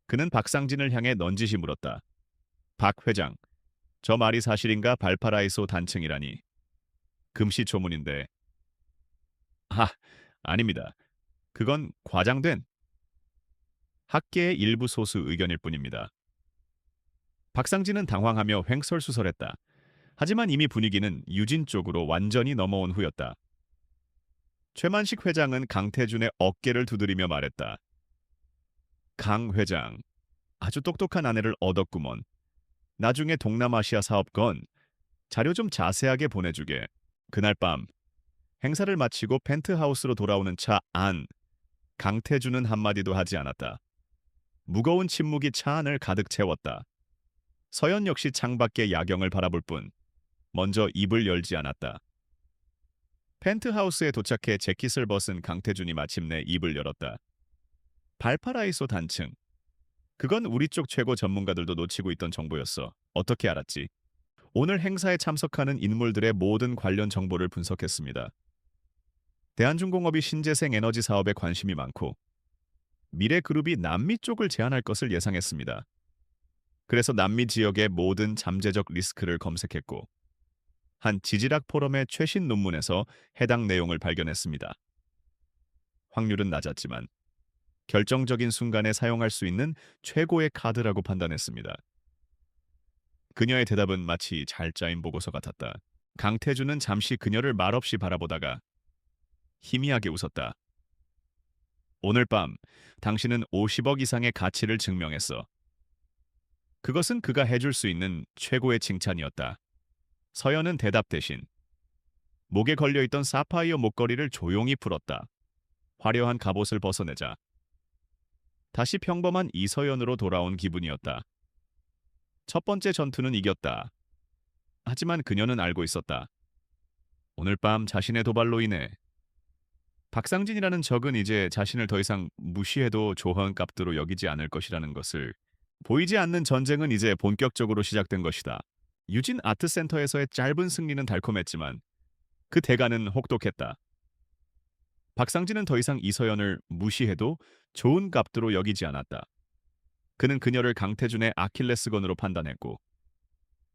그는 박상진을 향해 넌지시 물었다. 박 회장, 저 말이 사실인가? 발파라이소 단층이라니. 금시초문인데. 아, 아닙니다. 그건 과장된 학계의 일부 소수 의견일 뿐입니다. 박상진은 당황하며 횡설수설했다. 하지만 이미 분위기는 유진 쪽으로 완전히 넘어온 후였다. 최만식 회장은 강태준의 어깨를 두드리며 말했다. 강 회장, 아주 똑똑한 아내를 얻었구먼. 나중에 동남아시아 사업건 자료 좀 자세하게 보내주게. 그날 밤 행사를 마치고 펜트하우스로 돌아오는 차 안, 강태준은 한마디도 하지 않았다. 무거운 침묵이 차 안을 가득 채웠다. 서연 역시 창밖의 야경을 바라볼 뿐 먼저 입을 열지 않았다. 펜트하우스에 도착해 재킷을 벗은 강태준이 마침내 입을 열었다. 발파라이소 단층. 그건 우리 쪽 최고 전문가들도 놓치고 있던 정보였어. 어떻게 알았지? 오늘 행사에 참석하는 인물들의 모든 관련 정보를 분석했습니다. 대한중공업이 신재생 에너지 사업에 관심이 많고 미래그룹이 남미 쪽을 제안할 것을 예상했습니다. 그래서 남미 지역의 모든 잠재적 리스크를 검색했고 한 지질학 포럼의 최신 논문에서 해당 내용을 발견했습니다. 확률은 낮았지만 결정적인 순간에 사용할 수 있는 최고의 카드라고 판단했습니다. 그녀의 대답은 마치 잘 짜인 보고서 같았다. 강태준은 잠시 그녀를 말없이 바라보다가 희미하게 웃었다. 오늘 밤 당신은 50억 이상의 가치를 증명했어. 그것은 그가 해줄 수 있는 최고의 칭찬이었다. 서연은 대답 대신 목에 걸려있던 사파이어 목걸이를 조용히 풀었다. 화려한 갑옷을 벗어내자 다시 평범한 이서연으로 돌아온 기분이었다. 첫 번째 전투는 이겼다. 하지만 그녀는 알고 있었다. 오늘 밤 자신의 도발로 인해 박상진이라는 적은 이제 자신을 더 이상 무시해도 조헌값으로 여기지 않을 것이라는 것을. 보이지 않는 전쟁은 이제 본격적으로 시작된 것이다. 유진 아트센터에서의 짧은 승리는 달콤했지만 그 대가는 혹독했다. 박상진은 더 이상 이서연을 무시해도 좋은 값으로 여기지 않았다. 그는 그녀를 강태준의 아킬레스건으로 판단했고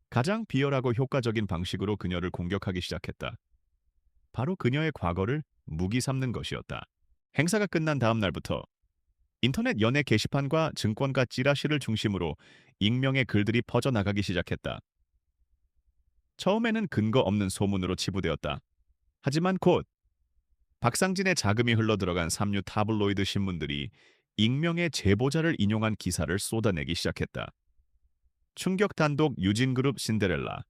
가장 비열하고 효과적인 방식으로 그녀를 공격하기 시작했다. 바로 그녀의 과거를 무기 삼는 것이었다. 행사가 끝난 다음 날부터 인터넷 연예 게시판과 증권가 찌라시를 중심으로 익명의 글들이 퍼져나가기 시작했다. 처음에는 근거 없는 소문으로 치부되었다. 하지만 곧 박상진의 자금이 흘러들어간 삼류 타블로이드 신문들이 익명의 제보자를 인용한 기사를 쏟아내기 시작했다. 충격 단독 유진그룹 신데렐라.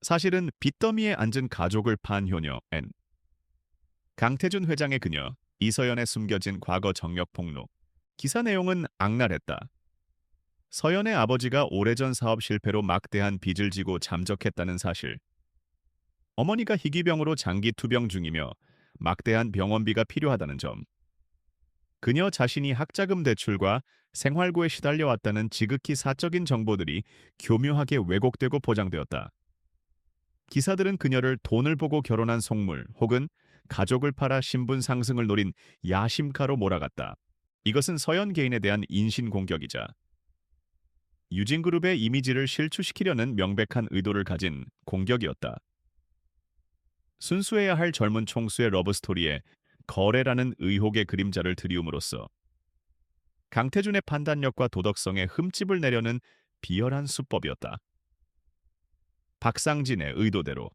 사실은 빚더미에 앉은 가족을 판 효녀 N. 강태준 회장의 그녀 이서연의 숨겨진 과거 정력 폭로. 기사 내용은 악랄했다. 서연의 아버지가 오래전 사업 실패로 막대한 빚을 지고 잠적했다는 사실. 어머니가 희귀병으로 장기 투병 중이며 막대한 병원비가 필요하다는 점. 그녀 자신이 학자금 대출과 생활고에 시달려왔다는 지극히 사적인 정보들이 교묘하게 왜곡되고 포장되었다. 기사들은 그녀를 돈을 보고 결혼한 속물 혹은 가족을 팔아 신분 상승을 노린 야심가로 몰아갔다. 이것은 서연 개인에 대한 인신공격이자 유진그룹의 이미지를 실추시키려는 명백한 의도를 가진 공격이었다. 순수해야 할 젊은 총수의 러브스토리에 거래라는 의혹의 그림자를 들이움으로써 강태준의 판단력과 도덕성에 흠집을 내려는 비열한 수법이었다. 박상진의 의도대로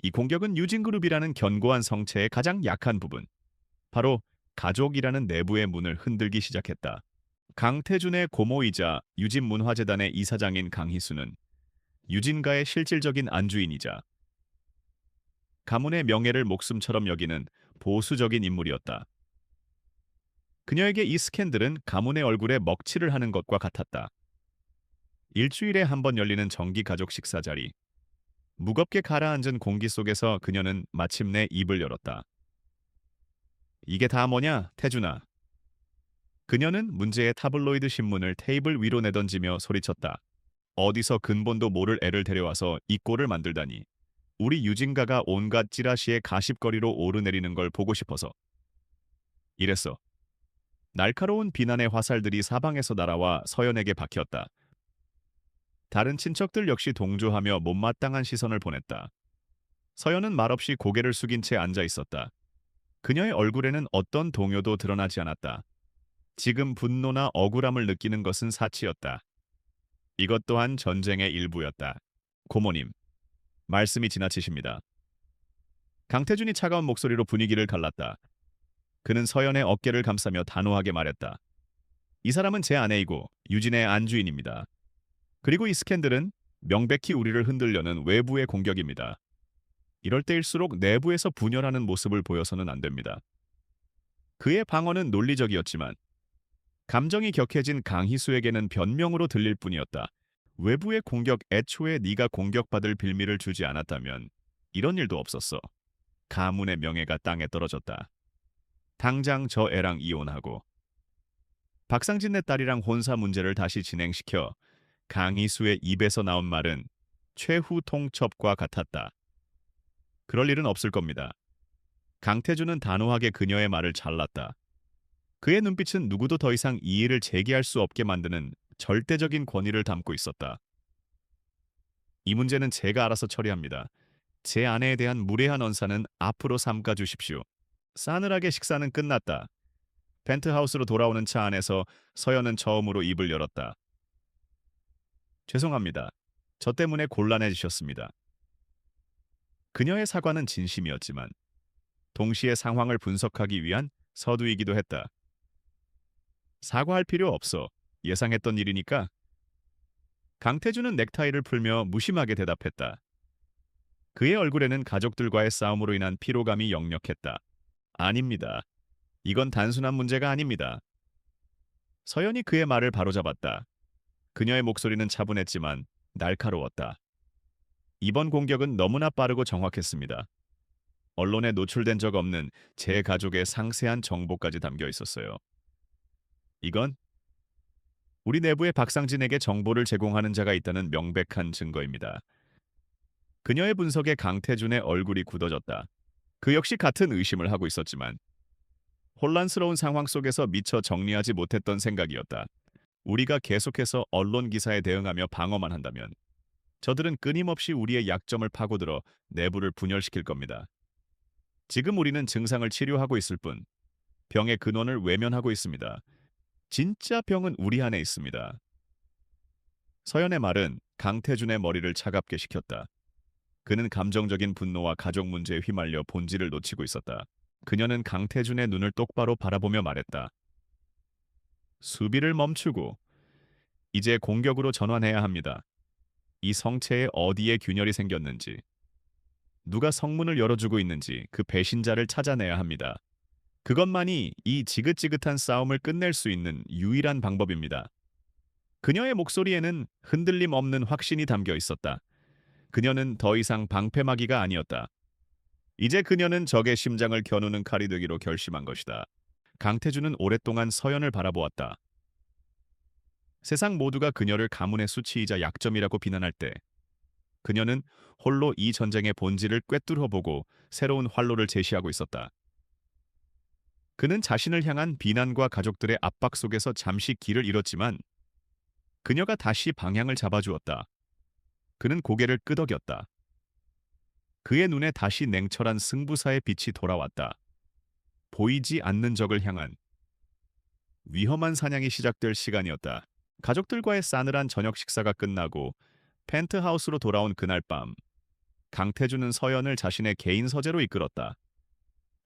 이 공격은 유진그룹이라는 견고한 성체의 가장 약한 부분, 바로 가족이라는 내부의 문을 흔들기 시작했다. 강태준의 고모이자 유진문화재단의 이사장인 강희수는 유진가의 실질적인 안주인이자 가문의 명예를 목숨처럼 여기는 보수적인 인물이었다. 그녀에게 이 스캔들은 가문의 얼굴에 먹칠을 하는 것과 같았다. 일주일에 한 번 열리는 정기 가족 식사 자리. 무겁게 가라앉은 공기 속에서 그녀는 마침내 입을 열었다. 이게 다 뭐냐, 태준아. 그녀는 문제의 타블로이드 신문을 테이블 위로 내던지며 소리쳤다. 어디서 근본도 모를 애를 데려와서 이 꼴을 만들다니. 우리 유진가가 온갖 찌라시의 가십거리로 오르내리는 걸 보고 싶어서. 이랬어. 날카로운 비난의 화살들이 사방에서 날아와 서연에게 박혔다. 다른 친척들 역시 동조하며 못마땅한 시선을 보냈다. 서연은 말없이 고개를 숙인 채 앉아 있었다. 그녀의 얼굴에는 어떤 동요도 드러나지 않았다. 지금 분노나 억울함을 느끼는 것은 사치였다. 이것 또한 전쟁의 일부였다. 고모님, 말씀이 지나치십니다. 강태준이 차가운 목소리로 분위기를 갈랐다. 그는 서연의 어깨를 감싸며 단호하게 말했다. 이 사람은 제 아내이고 유진의 안주인입니다. 그리고 이 스캔들은 명백히 우리를 흔들려는 외부의 공격입니다. 이럴 때일수록 내부에서 분열하는 모습을 보여서는 안 됩니다. 그의 방어는 논리적이었지만 감정이 격해진 강희수에게는 변명으로 들릴 뿐이었다. 외부의 공격 애초에 네가 공격받을 빌미를 주지 않았다면 이런 일도 없었어. 가문의 명예가 땅에 떨어졌다. 당장 저 애랑 이혼하고 박상진네 딸이랑 혼사 문제를 다시 진행시켜. 강희수의 입에서 나온 말은 최후 통첩과 같았다. 그럴 일은 없을 겁니다. 강태준은 단호하게 그녀의 말을 잘랐다. 그의 눈빛은 누구도 더 이상 이의를 제기할 수 없게 만드는 절대적인 권위를 담고 있었다. 이 문제는 제가 알아서 처리합니다. 제 아내에 대한 무례한 언사는 앞으로 삼가 주십시오. 싸늘하게 식사는 끝났다. 펜트하우스로 돌아오는 차 안에서 서연은 처음으로 입을 열었다. 죄송합니다. 저 때문에 곤란해지셨습니다. 그녀의 사과는 진심이었지만 동시에 상황을 분석하기 위한 서두이기도 했다. 사과할 필요 없어. 예상했던 일이니까. 강태준은 넥타이를 풀며 무심하게 대답했다. 그의 얼굴에는 가족들과의 싸움으로 인한 피로감이 역력했다. 아닙니다. 이건 단순한 문제가 아닙니다. 서연이 그의 말을 바로잡았다. 그녀의 목소리는 차분했지만 날카로웠다. 이번 공격은 너무나 빠르고 정확했습니다. 언론에 노출된 적 없는 제 가족의 상세한 정보까지 담겨 있었어요. 이건 우리 내부에 박상진에게 정보를 제공하는 자가 있다는 명백한 증거입니다. 그녀의 분석에 강태준의 얼굴이 굳어졌다. 그 역시 같은 의심을 하고 있었지만 혼란스러운 상황 속에서 미처 정리하지 못했던 생각이었다. 우리가 계속해서 언론 기사에 대응하며 방어만 한다면 저들은 끊임없이 우리의 약점을 파고들어 내부를 분열시킬 겁니다. 지금 우리는 증상을 치료하고 있을 뿐 병의 근원을 외면하고 있습니다. 진짜 병은 우리 안에 있습니다. 서연의 말은 강태준의 머리를 차갑게 식혔다. 그는 감정적인 분노와 가족 문제에 휘말려 본질을 놓치고 있었다. 그녀는 강태준의 눈을 똑바로 바라보며 말했다. 수비를 멈추고 이제 공격으로 전환해야 합니다. 이 성체에 어디에 균열이 생겼는지, 누가 성문을 열어주고 있는지 그 배신자를 찾아내야 합니다. 그것만이 이 지긋지긋한 싸움을 끝낼 수 있는 유일한 방법입니다. 그녀의 목소리에는 흔들림 없는 확신이 담겨 있었다. 그녀는 더 이상 방패막이가 아니었다. 이제 그녀는 적의 심장을 겨누는 칼이 되기로 결심한 것이다. 강태준은 오랫동안 서연을 바라보았다. 세상 모두가 그녀를 가문의 수치이자 약점이라고 비난할 때 그녀는 홀로 이 전쟁의 본질을 꿰뚫어 보고 새로운 활로를 제시하고 있었다. 그는 자신을 향한 비난과 가족들의 압박 속에서 잠시 길을 잃었지만 그녀가 다시 방향을 잡아주었다. 그는 고개를 끄덕였다. 그의 눈에 다시 냉철한 승부사의 빛이 돌아왔다. 보이지 않는 적을 향한 위험한 사냥이 시작될 시간이었다. 가족들과의 싸늘한 저녁 식사가 끝나고 펜트하우스로 돌아온 그날 밤, 강태준은 서연을 자신의 개인 서재로 이끌었다.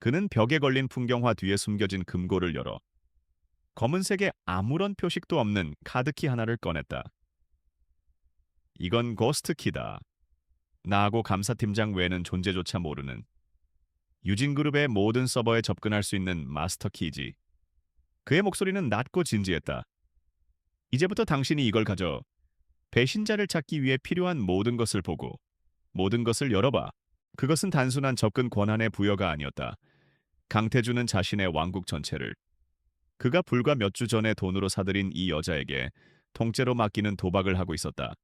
그는 벽에 걸린 풍경화 뒤에 숨겨진 금고를 열어 검은색에 아무런 표식도 없는 카드키 하나를 꺼냈다. 이건 고스트키다. 나하고 감사팀장 외에는 존재조차 모르는 유진그룹의 모든 서버에 접근할 수 있는 마스터키이지. 그의 목소리는 낮고 진지했다. 이제부터 당신이 이걸 가져 배신자를 찾기 위해 필요한 모든 것을 보고 모든 것을 열어봐. 그것은 단순한 접근 권한의 부여가 아니었다. 강태준은 자신의 왕국 전체를 그가 불과 몇 주 전에 돈으로 사들인 이 여자에게 통째로 맡기는 도박을 하고 있었다.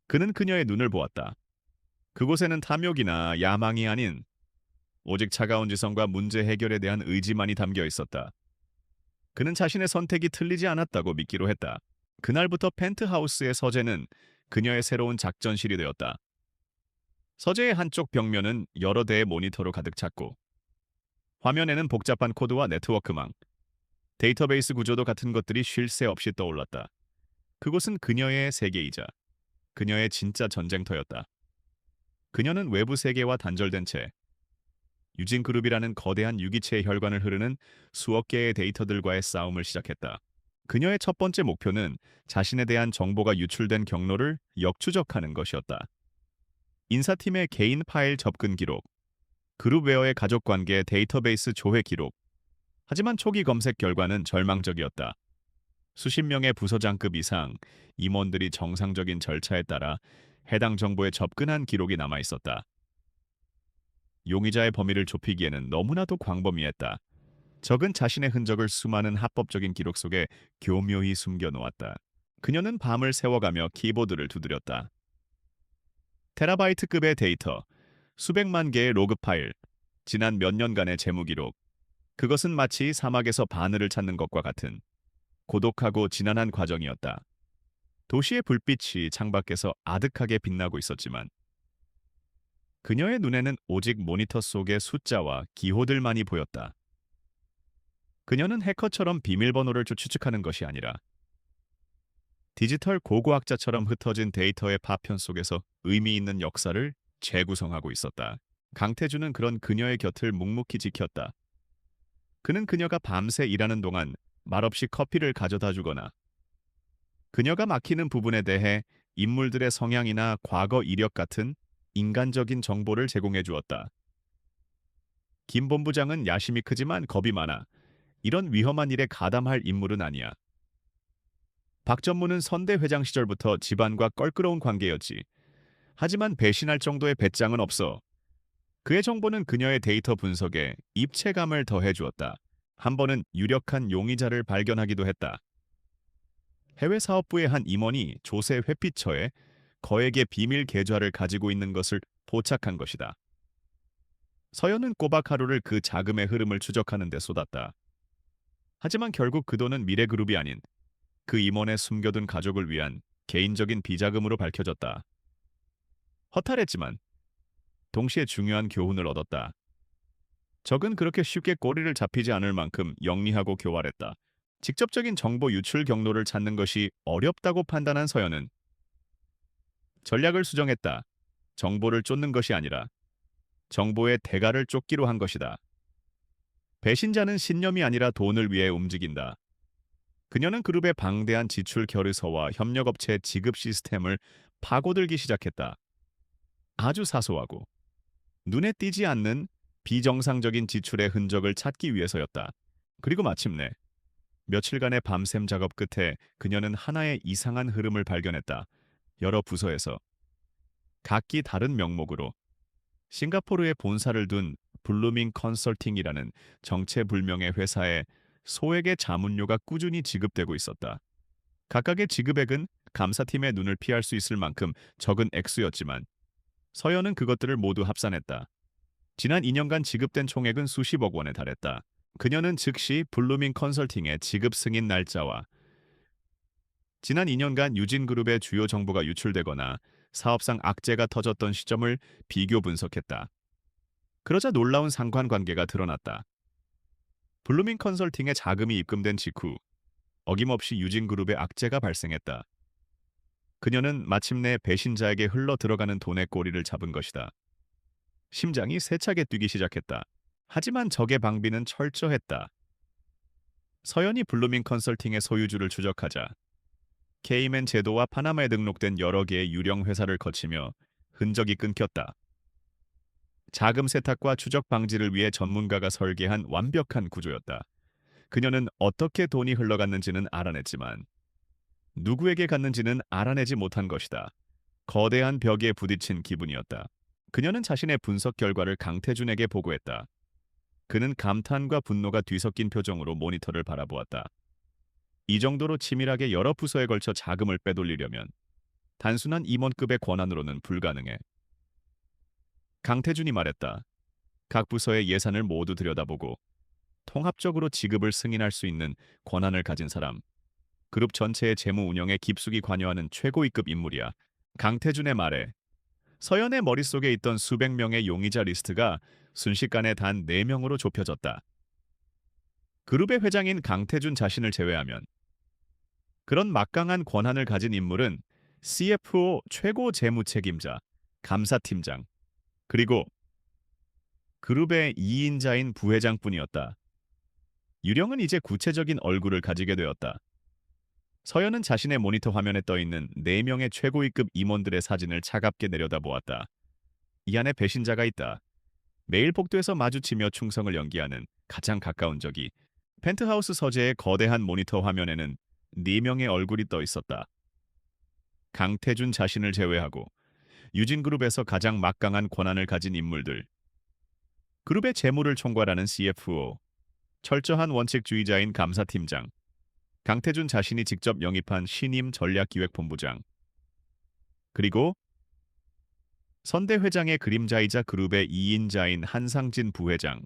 그는 그녀의 눈을 보았다. 그곳에는 탐욕이나 야망이 아닌 오직 차가운 지성과 문제 해결에 대한 의지만이 담겨 있었다. 그는 자신의 선택이 틀리지 않았다고 믿기로 했다. 그날부터 펜트하우스의 서재는 그녀의 새로운 작전실이 되었다. 서재의 한쪽 벽면은 여러 대의 모니터로 가득 찼고 화면에는 복잡한 코드와 네트워크망, 데이터베이스 구조도 같은 것들이 쉴 새 없이 떠올랐다. 그곳은 그녀의 세계이자 그녀의 진짜 전쟁터였다. 그녀는 외부 세계와 단절된 채 유진그룹이라는 거대한 유기체의 혈관을 흐르는 수억 개의 데이터들과의 싸움을 시작했다. 그녀의 첫 번째 목표는 자신에 대한 정보가 유출된 경로를 역추적하는 것이었다. 인사팀의 개인 파일 접근 기록, 그룹웨어의 가족관계 데이터베이스 조회 기록. 하지만 초기 검색 결과는 절망적이었다. 수십 명의 부서장급 이상 임원들이 정상적인 절차에 따라 해당 정보에 접근한 기록이 남아 있었다. 용의자의 범위를 좁히기에는 너무나도 광범위했다. 적은 자신의 흔적을 수많은 합법적인 기록 속에 교묘히 숨겨놓았다. 그녀는 밤을 새워가며 키보드를 두드렸다. 테라바이트급의 데이터, 수백만 개의 로그 파일, 지난 몇 년간의 재무 기록. 그것은 마치 사막에서 바늘을 찾는 것과 같은 고독하고 지난한 과정이었다. 도시의 불빛이 창밖에서 아득하게 빛나고 있었지만 그녀의 눈에는 오직 모니터 속의 숫자와 기호들만이 보였다. 그녀는 해커처럼 비밀번호를 추측하는 것이 아니라 디지털 고고학자처럼 흩어진 데이터의 파편 속에서 의미 있는 역사를 재구성하고 있었다. 강태준은 그런 그녀의 곁을 묵묵히 지켰다. 그는 그녀가 밤새 일하는 동안 말없이 커피를 가져다 주거나 그녀가 막히는 부분에 대해 인물들의 성향이나 과거 이력 같은 인간적인 정보를 제공해 주었다. 김 본부장은 야심이 크지만 겁이 많아 이런 위험한 일에 가담할 인물은 아니야. 박 전무는 선대 회장 시절부터 집안과 껄끄러운 관계였지. 하지만 배신할 정도의 배짱은 없어. 그의 정보는 그녀의 데이터 분석에 입체감을 더해 주었다. 한 번은 유력한 용의자를 발견하기도 했다. 해외 사업부의 한 임원이 조세 회피처에 거액의 비밀 계좌를 가지고 있는 것을 포착한 것이다. 서연은 꼬박 하루를 그 자금의 흐름을 추적하는 데 쏟았다. 하지만 결국 그 돈은 미래그룹이 아닌 그 임원의 숨겨둔 가족을 위한 개인적인 비자금으로 밝혀졌다. 허탈했지만 동시에 중요한 교훈을 얻었다. 적은 그렇게 쉽게 꼬리를 잡히지 않을 만큼 영리하고 교활했다. 직접적인 정보 유출 경로를 찾는 것이 어렵다고 판단한 서연은 전략을 수정했다. 정보를 쫓는 것이 아니라 정보의 대가를 쫓기로 한 것이다. 배신자는 신념이 아니라 돈을 위해 움직인다. 그녀는 그룹의 방대한 지출 결의서와 협력업체 지급 시스템을 파고들기 시작했다. 아주 사소하고 눈에 띄지 않는 비정상적인 지출의 흔적을 찾기 위해서였다. 그리고 마침내 며칠간의 밤샘 작업 끝에 그녀는 하나의 이상한 흐름을 발견했다. 여러 부서에서 각기 다른 명목으로 싱가포르에 본사를 둔 블루밍 컨설팅이라는 정체불명의 회사에 소액의 자문료가 꾸준히 지급되고 있었다. 각각의 지급액은 감사팀의 눈을 피할 수 있을 만큼 적은 액수였지만 서연은 그것들을 모두 합산했다. 지난 2년간 지급된 총액은 수십억 원에 달했다. 그녀는 즉시 블루밍 컨설팅의 지급 승인 날짜와 지난 2년간 유진그룹의 주요 정보가 유출되거나 사업상 악재가 터졌던 시점을 비교 분석했다. 그러자 놀라운 상관관계가 드러났다. 블루밍 컨설팅의 자금이 입금된 직후 어김없이 유진그룹의 악재가 발생했다. 그녀는 마침내 배신자에게 흘러 들어가는 돈의 꼬리를 잡은 것이다. 심장이 세차게 뛰기 시작했다. 하지만 적의 방비는 철저했다. 서연이 블루밍 컨설팅의 소유주를 추적하자 케이맨 제도와 파나마에 등록된 여러 개의 유령 회사를 거치며 흔적이 끊겼다. 자금 세탁과 추적 방지를 위해 전문가가 설계한 완벽한 구조였다. 그녀는 어떻게 돈이 흘러갔는지는 알아냈지만 누구에게 갔는지는 알아내지 못한 것이다. 거대한 벽에 부딪힌 기분이었다. 그녀는 자신의 분석 결과를 강태준에게 보고했다. 그는 감탄과 분노가 뒤섞인 표정으로 모니터를 바라보았다. 이 정도로 치밀하게 여러 부서에 걸쳐 자금을 빼돌리려면 단순한 임원급의 권한으로는 불가능해. 강태준이 말했다. 각 부서의 예산을 모두 들여다보고 통합적으로 지급을 승인할 수 있는 권한을 가진 사람, 그룹 전체의 재무 운영에 깊숙이 관여하는 최고위급 인물이야. 강태준의 말에 서연의 머릿속에 있던 수백 명의 용의자 리스트가 순식간에 단 4명으로 좁혀졌다. 그룹의 회장인 강태준 자신을 제외하면 그런 막강한 권한을 가진 인물은 CFO 최고 재무 책임자, 감사팀장, 그리고 그룹의 2인자인 부회장뿐이었다. 유령은 이제 구체적인 얼굴을 가지게 되었다. 서연은 자신의 모니터 화면에 떠있는 4명의 최고위급 임원들의 사진을 차갑게 내려다보았다. 이 안에 배신자가 있다. 매일 복도에서 마주치며 충성을 연기하는 가장 가까운 적이 펜트하우스 서재의 거대한 모니터 화면에는 4명의 얼굴이 떠 있었다. 강태준 자신을 제외하고 유진그룹에서 가장 막강한 권한을 가진 인물들. 그룹의 재무를 총괄하는 CFO, 철저한 원칙주의자인 감사팀장, 강태준 자신이 직접 영입한 신임 전략기획본부장, 그리고 선대 회장의 그림자이자 그룹의 2인자인 한상진 부회장.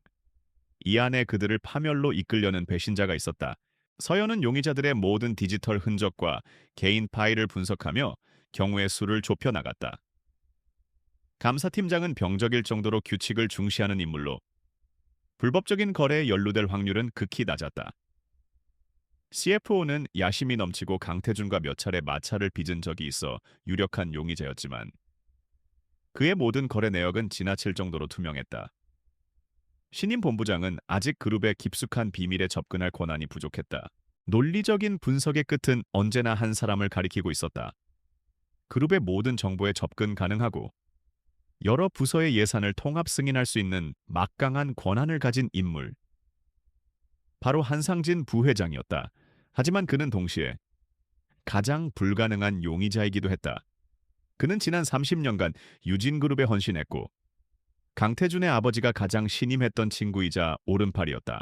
이 안에 그들을 파멸로 이끌려는 배신자가 있었다. 서연은 용의자들의 모든 디지털 흔적과 개인 파일을 분석하며 경우의 수를 좁혀 나갔다. 감사팀장은 병적일 정도로 규칙을 중시하는 인물로 불법적인 거래에 연루될 확률은 극히 낮았다. CFO는 야심이 넘치고 강태준과 몇 차례 마찰을 빚은 적이 있어 유력한 용의자였지만 그의 모든 거래 내역은 지나칠 정도로 투명했다. 신임 본부장은 아직 그룹의 깊숙한 비밀에 접근할 권한이 부족했다. 논리적인 분석의 끝은 언제나 한 사람을 가리키고 있었다. 그룹의 모든 정보에 접근 가능하고 여러 부서의 예산을 통합 승인할 수 있는 막강한 권한을 가진 인물. 바로 한상진 부회장이었다. 하지만 그는 동시에 가장 불가능한 용의자이기도 했다. 그는 지난 30년간 유진그룹에 헌신했고 강태준의 아버지가 가장 신임했던 친구이자 오른팔이었다.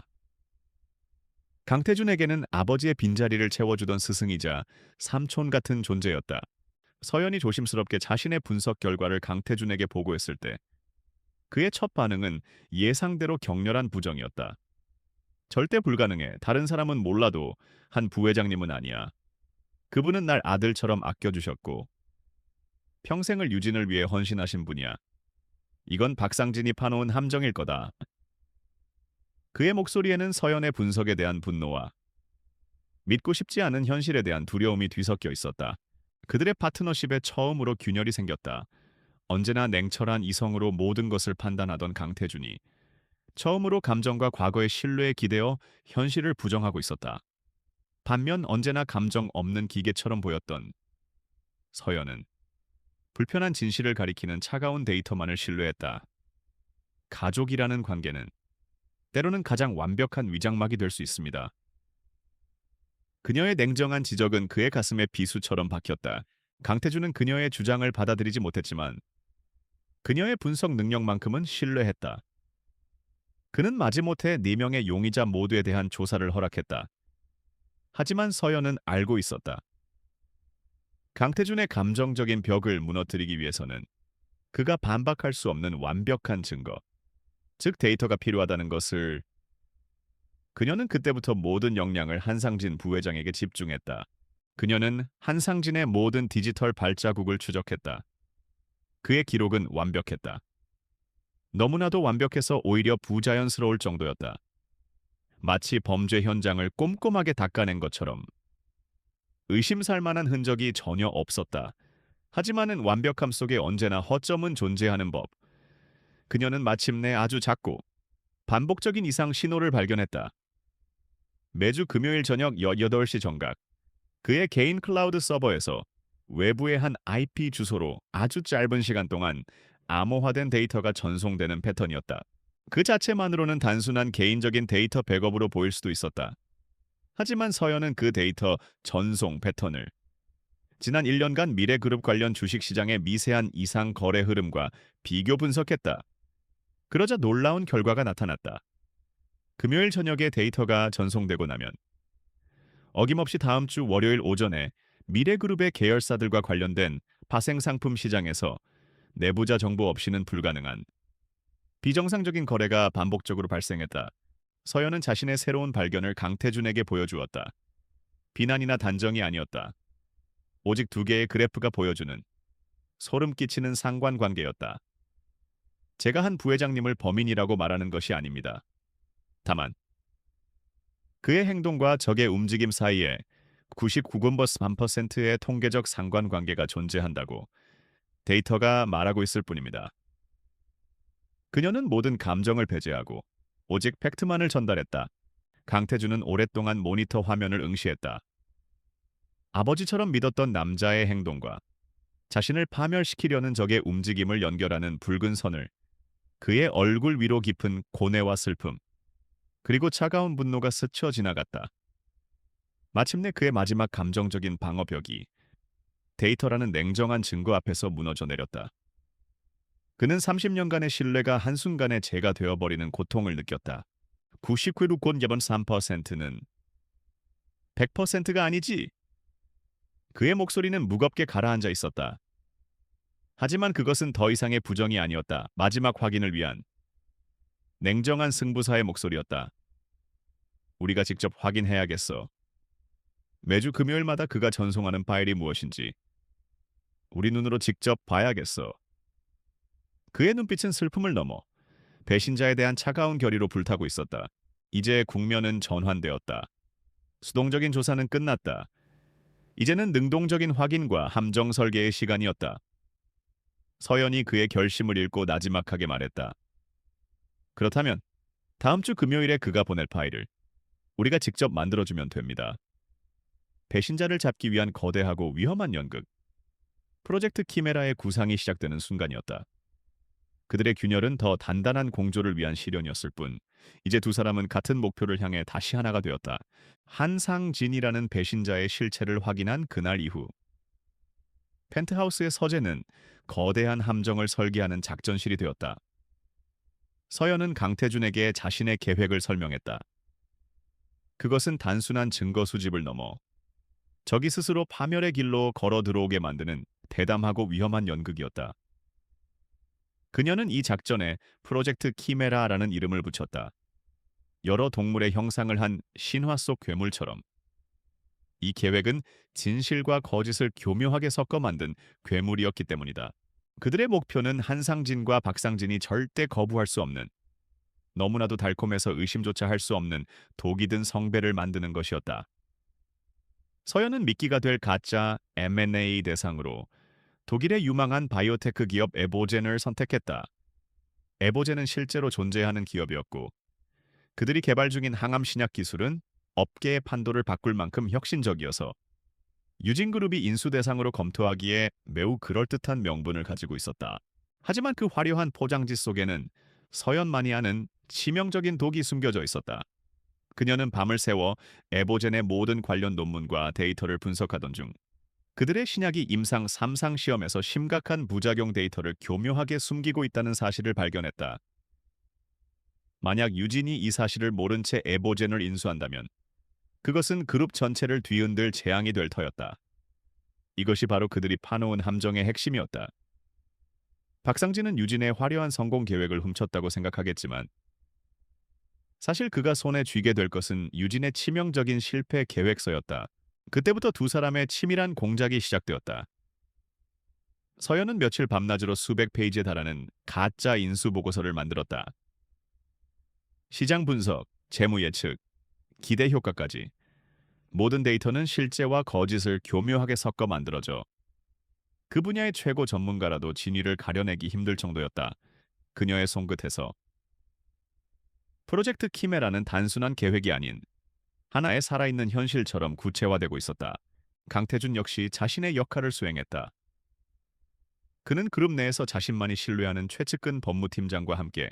강태준에게는 아버지의 빈자리를 채워주던 스승이자 삼촌 같은 존재였다. 서연이 조심스럽게 자신의 분석 결과를 강태준에게 보고했을 때 그의 첫 반응은 예상대로 격렬한 부정이었다. 절대 불가능해. 다른 사람은 몰라도 한 부회장님은 아니야. 그분은 날 아들처럼 아껴주셨고 평생을 유진을 위해 헌신하신 분이야. 이건 박상진이 파놓은 함정일 거다. 그의 목소리에는 서연의 분석에 대한 분노와 믿고 싶지 않은 현실에 대한 두려움이 뒤섞여 있었다. 그들의 파트너십에 처음으로 균열이 생겼다. 언제나 냉철한 이성으로 모든 것을 판단하던 강태준이 처음으로 감정과 과거의 신뢰에 기대어 현실을 부정하고 있었다. 반면 언제나 감정 없는 기계처럼 보였던 서연은 불편한 진실을 가리키는 차가운 데이터만을 신뢰했다. 가족이라는 관계는 때로는 가장 완벽한 위장막이 될 수 있습니다. 그녀의 냉정한 지적은 그의 가슴에 비수처럼 박혔다. 강태준은 그녀의 주장을 받아들이지 못했지만 그녀의 분석 능력만큼은 신뢰했다. 그는 마지못해 4명의 용의자 모두에 대한 조사를 허락했다. 하지만 서연은 알고 있었다. 강태준의 감정적인 벽을 무너뜨리기 위해서는 그가 반박할 수 없는 완벽한 증거, 즉 데이터가 필요하다는 것을 그녀는 그때부터 모든 역량을 한상진 부회장에게 집중했다. 그녀는 한상진의 모든 디지털 발자국을 추적했다. 그의 기록은 완벽했다. 너무나도 완벽해서 오히려 부자연스러울 정도였다. 마치 범죄 현장을 꼼꼼하게 닦아낸 것처럼 의심살 만한 흔적이 전혀 없었다. 하지만은 완벽함 속에 언제나 허점은 존재하는 법. 그녀는 마침내 아주 작고 반복적인 이상 신호를 발견했다. 매주 금요일 저녁 8시 정각, 그의 개인 클라우드 서버에서 외부의 한 IP 주소로 아주 짧은 시간 동안 암호화된 데이터가 전송되는 패턴이었다. 그 자체만으로는 단순한 개인적인 데이터 백업으로 보일 수도 있었다. 하지만 서연은 그 데이터 전송 패턴을 지난 1년간 미래그룹 관련 주식시장의 미세한 이상 거래 흐름과 비교 분석했다. 그러자 놀라운 결과가 나타났다. 금요일 저녁에 데이터가 전송되고 나면 어김없이 다음 주 월요일 오전에 미래그룹의 계열사들과 관련된 파생상품 시장에서 내부자 정보 없이는 불가능한 비정상적인 거래가 반복적으로 발생했다. 서연은 자신의 새로운 발견을 강태준에게 보여주었다. 비난이나 단정이 아니었다. 오직 두 개의 그래프가 보여주는 소름 끼치는 상관관계였다. 제가 한 부회장님을 범인이라고 말하는 것이 아닙니다. 다만 그의 행동과 적의 움직임 사이에 99.3%의 통계적 상관관계가 존재한다고 데이터가 말하고 있을 뿐입니다. 그녀는 모든 감정을 배제하고 오직 팩트만을 전달했다. 강태준은 오랫동안 모니터 화면을 응시했다. 아버지처럼 믿었던 남자의 행동과 자신을 파멸시키려는 적의 움직임을 연결하는 붉은 선을 그의 얼굴 위로 깊은 고뇌와 슬픔, 그리고 차가운 분노가 스쳐 지나갔다. 마침내 그의 마지막 감정적인 방어벽이 데이터라는 냉정한 증거 앞에서 무너져 내렸다. 그는 30년간의 신뢰가 한순간에 재가 되어버리는 고통을 느꼈다. 99.3%는 100%가 아니지. 그의 목소리는 무겁게 가라앉아 있었다. 하지만 그것은 더 이상의 부정이 아니었다. 마지막 확인을 위한 냉정한 승부사의 목소리였다. 우리가 직접 확인해야겠어. 매주 금요일마다 그가 전송하는 파일이 무엇인지 우리 눈으로 직접 봐야겠어. 그의 눈빛은 슬픔을 넘어 배신자에 대한 차가운 결의로 불타고 있었다. 이제 국면은 전환되었다. 수동적인 조사는 끝났다. 이제는 능동적인 확인과 함정 설계의 시간이었다. 서연이 그의 결심을 읽고 나지막하게 말했다. 그렇다면 다음 주 금요일에 그가 보낼 파일을 우리가 직접 만들어주면 됩니다. 배신자를 잡기 위한 거대하고 위험한 연극. 프로젝트 키메라의 구상이 시작되는 순간이었다. 그들의 균열은 더 단단한 공조를 위한 실현이었을 뿐 이제 두 사람은 같은 목표를 향해 다시 하나가 되었다. 한상진이라는 배신자의 실체를 확인한 그날 이후 펜트하우스의 서재는 거대한 함정을 설계하는 작전실이 되었다. 서연은 강태준에게 자신의 계획을 설명했다. 그것은 단순한 증거 수집을 넘어 적이 스스로 파멸의 길로 걸어 들어오게 만드는 대담하고 위험한 연극이었다. 그녀는 이 작전에 프로젝트 키메라라는 이름을 붙였다. 여러 동물의 형상을 한 신화 속 괴물처럼. 이 계획은 진실과 거짓을 교묘하게 섞어 만든 괴물이었기 때문이다. 그들의 목표는 한상진과 박상진이 절대 거부할 수 없는, 너무나도 달콤해서 의심조차 할 수 없는 독이 든 성배를 만드는 것이었다. 서연은 미끼가 될 가짜 M&A 대상으로 독일의 유망한 바이오테크 기업 에보젠을 선택했다. 에보젠은 실제로 존재하는 기업이었고 그들이 개발 중인 항암 신약 기술은 업계의 판도를 바꿀 만큼 혁신적이어서 유진그룹이 인수 대상으로 검토하기에 매우 그럴듯한 명분을 가지고 있었다. 하지만 그 화려한 포장지 속에는 서연만이 아는 치명적인 독이 숨겨져 있었다. 그녀는 밤을 새워 에보젠의 모든 관련 논문과 데이터를 분석하던 중 그들의 신약이 임상 3상 시험에서 심각한 부작용 데이터를 교묘하게 숨기고 있다는 사실을 발견했다. 만약 유진이 이 사실을 모른 채 에보젠을 인수한다면 그것은 그룹 전체를 뒤흔들 재앙이 될 터였다. 이것이 바로 그들이 파놓은 함정의 핵심이었다. 박상진은 유진의 화려한 성공 계획을 훔쳤다고 생각하겠지만 사실 그가 손에 쥐게 될 것은 유진의 치명적인 실패 계획서였다. 그때부터 두 사람의 치밀한 공작이 시작되었다. 서연은 며칠 밤낮으로 수백 페이지에 달하는 가짜 인수 보고서를 만들었다. 시장 분석, 재무 예측, 기대 효과까지 모든 데이터는 실제와 거짓을 교묘하게 섞어 만들어져 그 분야의 최고 전문가라도 진위를 가려내기 힘들 정도였다. 그녀의 손끝에서 프로젝트 키메라는 단순한 계획이 아닌 하나의 살아있는 현실처럼 구체화되고 있었다. 강태준 역시 자신의 역할을 수행했다. 그는 그룹 내에서 자신만이 신뢰하는 최측근 법무팀장과 함께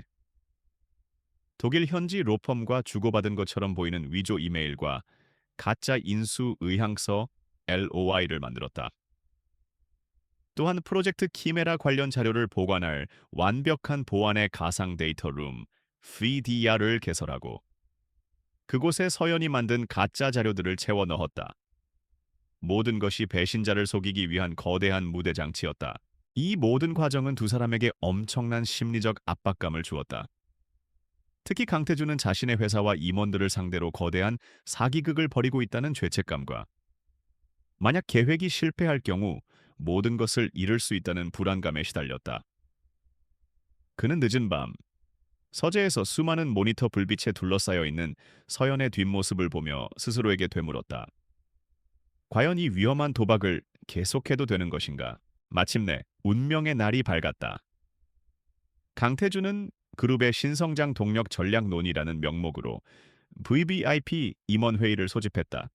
독일 현지 로펌과 주고받은 것처럼 보이는 위조 이메일과 가짜 인수 의향서 LOI를 만들었다. 또한 프로젝트 키메라 관련 자료를 보관할 완벽한 보안의 가상 데이터 룸 FDR을 개설하고 그곳에 서연이 만든 가짜 자료들을 채워 넣었다. 모든 것이 배신자를 속이기 위한 거대한 무대 장치였다. 이 모든 과정은 두 사람에게 엄청난 심리적 압박감을 주었다. 특히 강태준은 자신의 회사와 임원들을 상대로 거대한 사기극을 벌이고 있다는 죄책감과 만약 계획이 실패할 경우 모든 것을 잃을 수 있다는 불안감에 시달렸다. 그는 늦은 밤 서재에서 수많은 모니터 불빛에 둘러싸여 있는 서연의 뒷모습을 보며 스스로에게 되물었다. 과연 이 위험한 도박을 계속해도 되는 것인가? 마침내 운명의 날이 밝았다. 강태준은 그룹의 신성장 동력 전략 논의라는 명목으로 VVIP 임원회의를 소집했다.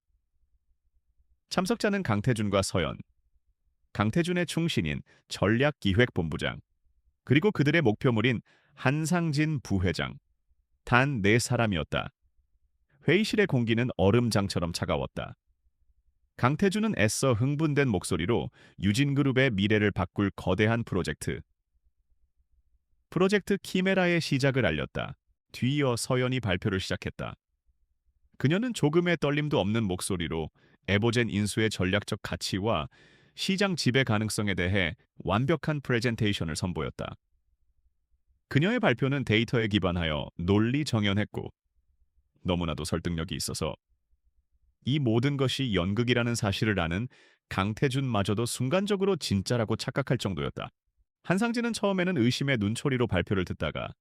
참석자는 강태준과 서연, 강태준의 충신인 전략기획본부장, 그리고 그들의 목표물인 한상진 부회장, 단 4사람이었다. 회의실의 공기는 얼음장처럼 차가웠다. 강태준은 애써 흥분된 목소리로 유진그룹의 미래를 바꿀 거대한 프로젝트 키메라의 시작을 알렸다. 뒤이어 서연이 발표를 시작했다. 그녀는 조금의 떨림도 없는 목소리로 에보젠 인수의 전략적 가치와 시장 지배 가능성에 대해 완벽한 프레젠테이션을 선보였다. 그녀의 발표는 데이터에 기반하여 논리 정연했고 너무나도 설득력이 있어서 이 모든 것이 연극이라는 사실을 아는 강태준마저도 순간적으로 진짜라고 착각할 정도였다. 한상진은 처음에는 의심의 눈초리로 발표를 듣다가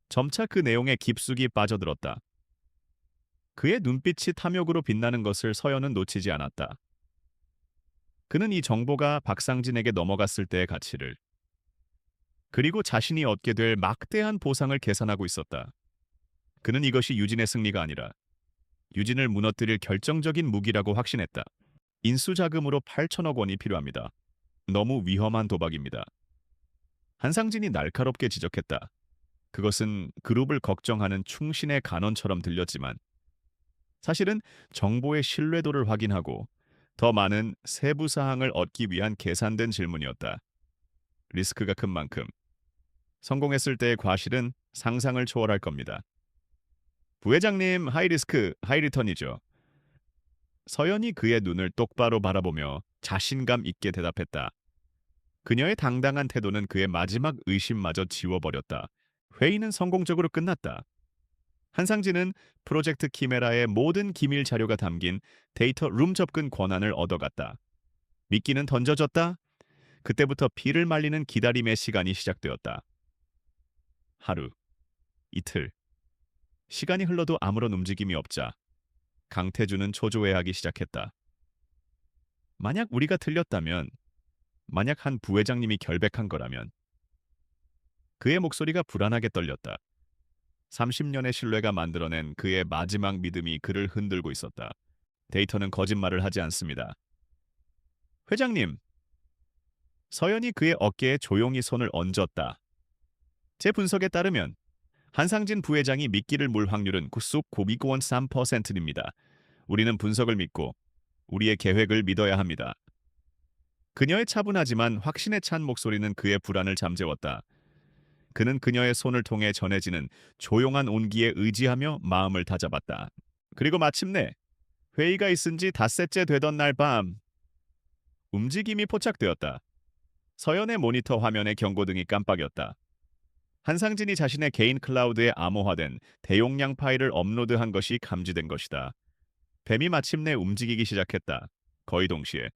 점차 그 내용에 깊숙이 빠져들었다. 그의 눈빛이 탐욕으로 빛나는 것을 서연은 놓치지 않았다. 그는 이 정보가 박상진에게 넘어갔을 때의 가치를 그리고 자신이 얻게 될 막대한 보상을 계산하고 있었다. 그는 이것이 유진의 승리가 아니라 유진을 무너뜨릴 결정적인 무기라고 확신했다. 인수자금으로 8천억 원이 필요합니다. 너무 위험한 도박입니다. 한상진이 날카롭게 지적했다. 그것은 그룹을 걱정하는 충신의 간언처럼 들렸지만 사실은 정보의 신뢰도를 확인하고 더 많은 세부 사항을 얻기 위한 계산된 질문이었다. 리스크가 큰 만큼 성공했을 때의 과실은 상상을 초월할 겁니다. 부회장님, 하이리스크, 하이리턴이죠. 서연이 그의 눈을 똑바로 바라보며 자신감 있게 대답했다. 그녀의 당당한 태도는 그의 마지막 의심마저 지워버렸다. 회의는 성공적으로 끝났다. 한상진은 프로젝트 키메라의 모든 기밀 자료가 담긴 데이터 룸 접근 권한을 얻어갔다. 미끼는 던져졌다. 그때부터 피를 말리는 기다림의 시간이 시작되었다. 하루, 이틀. 시간이 흘러도 아무런 움직임이 없자 강태준은 초조해하기 시작했다. 만약 우리가 틀렸다면, 만약 한 부회장님이 결백한 거라면. 그의 목소리가 불안하게 떨렸다. 30년의 신뢰가 만들어낸 그의 마지막 믿음이 그를 흔들고 있었다. 데이터는 거짓말을 하지 않습니다. 회장님, 서연이 그의 어깨에 조용히 손을 얹었다. 제 분석에 따르면 한상진 부회장이 미끼를 물 확률은 쑥 9.3%입니다. 우리는 분석을 믿고 우리의 계획을 믿어야 합니다. 그녀의 차분하지만 확신에 찬 목소리는 그의 불안을 잠재웠다. 그는 그녀의 손을 통해 전해지는 조용한 온기에 의지하며 마음을 다잡았다. 그리고 마침내 회의가 있은 지 닷새째 되던 날 밤 움직임이 포착되었다. 서연의 모니터 화면에 경고등이 깜빡였다. 한상진이 자신의 개인 클라우드에 암호화된 대용량 파일을 업로드한 것이 감지된 것이다. 뱀이 마침내 움직이기 시작했다. 거의 동시에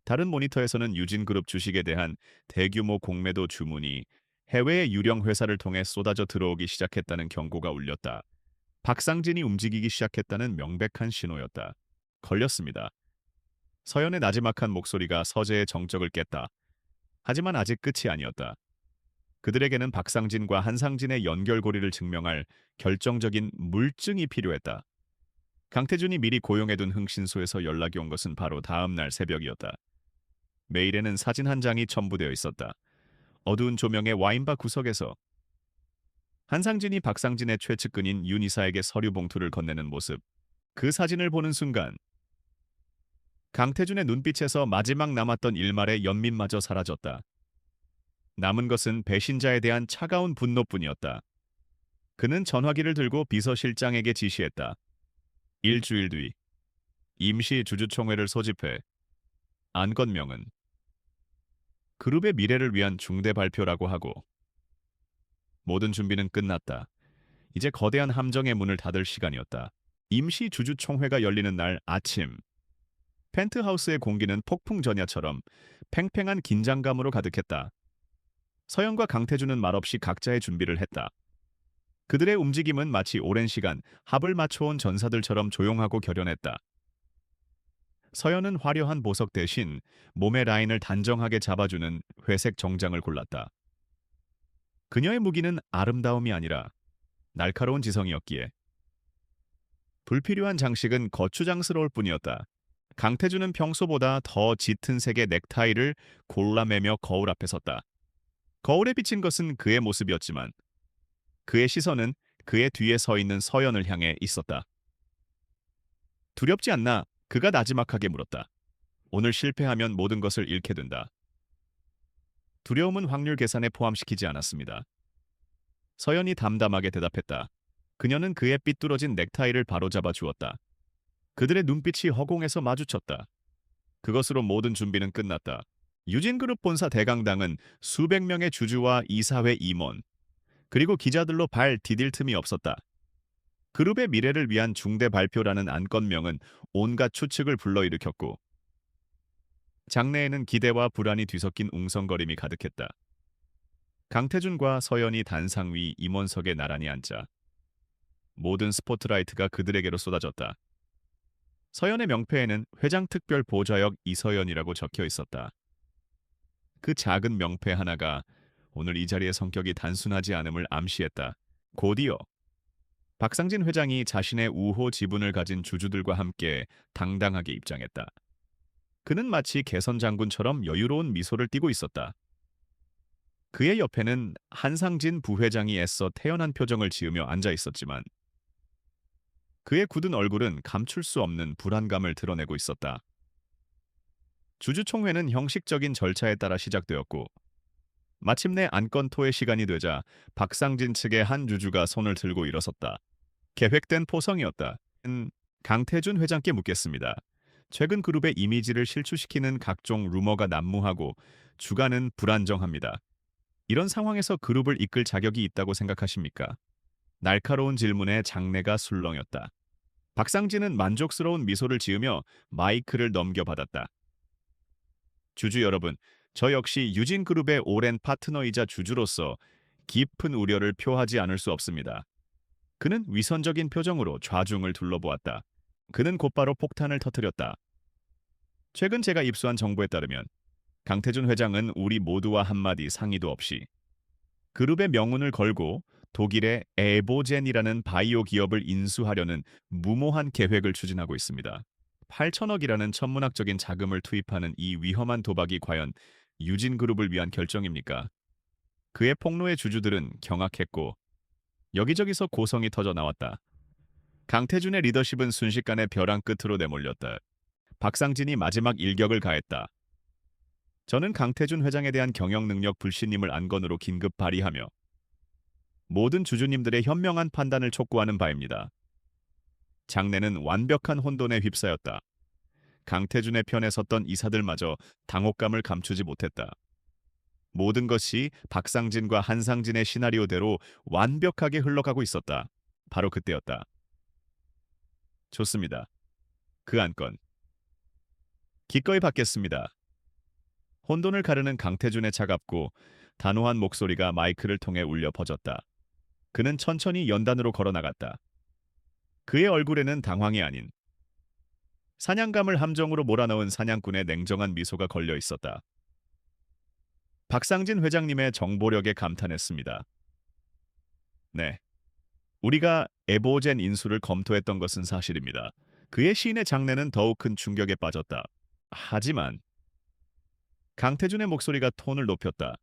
다른 모니터에서는 유진그룹 주식에 대한 대규모 공매도 주문이 해외의 유령 회사를 통해 쏟아져 들어오기 시작했다는 경고가 울렸다. 박상진이 움직이기 시작했다는 명백한 신호였다. 걸렸습니다. 서연의 나지막한 목소리가 서재의 정적을 깼다. 하지만 아직 끝이 아니었다. 그들에게는 박상진과 한상진의 연결고리를 증명할 결정적인 물증이 필요했다. 강태준이 미리 고용해둔 흥신소에서 연락이 온 것은 바로 다음 날 새벽이었다. 메일에는 사진 한 장이 첨부되어 있었다. 어두운 조명의 와인바 구석에서 한상진이 박상진의 최측근인 윤 이사에게 서류 봉투를 건네는 모습. 그 사진을 보는 순간 강태준의 눈빛에서 마지막 남았던 일말의 연민마저 사라졌다. 남은 것은 배신자에 대한 차가운 분노뿐이었다. 그는 전화기를 들고 비서실장에게 지시했다. 일주일 뒤 임시 주주총회를 소집해 안건명은 그룹의 미래를 위한 중대 발표라고 하고. 모든 준비는 끝났다. 이제 거대한 함정의 문을 닫을 시간이었다. 임시 주주총회가 열리는 날 아침, 펜트하우스의 공기는 폭풍 전야처럼 팽팽한 긴장감으로 가득했다. 서영과 강태준은 말없이 각자의 준비를 했다. 그들의 움직임은 마치 오랜 시간 합을 맞춰온 전사들처럼 조용하고 결연했다. 서연은 화려한 보석 대신 몸의 라인을 단정하게 잡아주는 회색 정장을 골랐다. 그녀의 무기는 아름다움이 아니라 날카로운 지성이었기에 불필요한 장식은 거추장스러울 뿐이었다. 강태준은 평소보다 더 짙은 색의 넥타이를 골라매며 거울 앞에 섰다. 거울에 비친 것은 그의 모습이었지만 그의 시선은 그의 뒤에 서 있는 서연을 향해 있었다. 두렵지 않나? 그가 나지막하게 물었다. 오늘 실패하면 모든 것을 잃게 된다. 두려움은 확률 계산에 포함시키지 않았습니다. 서연이 담담하게 대답했다. 그녀는 그의 삐뚤어진 넥타이를 바로잡아 주었다. 그들의 눈빛이 허공에서 마주쳤다. 그것으로 모든 준비는 끝났다. 유진그룹 본사 대강당은 수백 명의 주주와 이사회 임원, 그리고 기자들로 발 디딜 틈이 없었다. 그룹의 미래를 위한 중대 발표라는 안건명은 온갖 추측을 불러일으켰고 장내에는 기대와 불안이 뒤섞인 웅성거림이 가득했다. 강태준과 서연이 단상 위 임원석에 나란히 앉아 모든 스포트라이트가 그들에게로 쏟아졌다. 서연의 명패에는 회장 특별 보좌역 이서연이라고 적혀 있었다. 그 작은 명패 하나가 오늘 이 자리의 성격이 단순하지 않음을 암시했다. 곧이어 박상진 회장이 자신의 우호 지분을 가진 주주들과 함께 당당하게 입장했다. 그는 마치 개선 장군처럼 여유로운 미소를 띠고 있었다. 그의 옆에는 한상진 부회장이 애써 태연한 표정을 지으며 앉아 있었지만 그의 굳은 얼굴은 감출 수 없는 불안감을 드러내고 있었다. 주주총회는 형식적인 절차에 따라 시작되었고 마침내 안건 토의 시간이 되자 박상진 측의 한 주주가 손을 들고 일어섰다. 계획된 포성이었다. 강태준 회장께 묻겠습니다. 최근 그룹의 이미지를 실추시키는 각종 루머가 난무하고 주가는 불안정합니다. 이런 상황에서 그룹을 이끌 자격이 있다고 생각하십니까? 날카로운 질문에 장내가 술렁였다. 박상진은 만족스러운 미소를 지으며 마이크를 넘겨받았다. 주주 여러분, 저 역시 유진그룹의 오랜 파트너이자 주주로서 깊은 우려를 표하지 않을 수 없습니다. 그는 위선적인 표정으로 좌중을 둘러보았다. 그는 곧바로 폭탄을 터뜨렸다. 최근 제가 입수한 정보에 따르면 강태준 회장은 우리 모두와 한마디 상의도 없이 그룹의 명운을 걸고 독일의 에보젠이라는 바이오 기업을 인수하려는 무모한 계획을 추진하고 있습니다. 8천억이라는 천문학적인 자금을 투입하는 이 위험한 도박이 과연 유진그룹을 위한 결정입니까? 그의 폭로의 주주들은 경악했고 여기저기서 고성이 터져 나왔다. 강태준의 리더십은 순식간에 벼랑 끝으로 내몰렸다. 박상진이 마지막 일격을 가했다. 저는 강태준 회장에 대한 경영 능력 불신임을 안건으로 긴급 발의하며 모든 주주님들의 현명한 판단을 촉구하는 바입니다. 장내는 완벽한 혼돈에 휩싸였다. 강태준의 편에 섰던 이사들마저 당혹감을 감추지 못했다. 모든 것이 박상진과 한상진의 시나리오대로 완벽하게 흘러가고 있었다. 바로 그때였다. 좋습니다. 그 안건 기꺼이 받겠습니다. 혼돈을 가르는 강태준의 차갑고 단호한 목소리가 마이크를 통해 울려 퍼졌다. 그는 천천히 연단으로 걸어나갔다. 그의 얼굴에는 당황이 아닌 사냥감을 함정으로 몰아넣은 사냥꾼의 냉정한 미소가 걸려 있었다. 박상진 회장님의 정보력에 감탄했습니다. 네, 우리가 에보젠 인수를 검토했던 것은 사실입니다. 그의 시인의 장래는 더욱 큰 충격에 빠졌다. 하지만 강태준의 목소리가 톤을 높였다.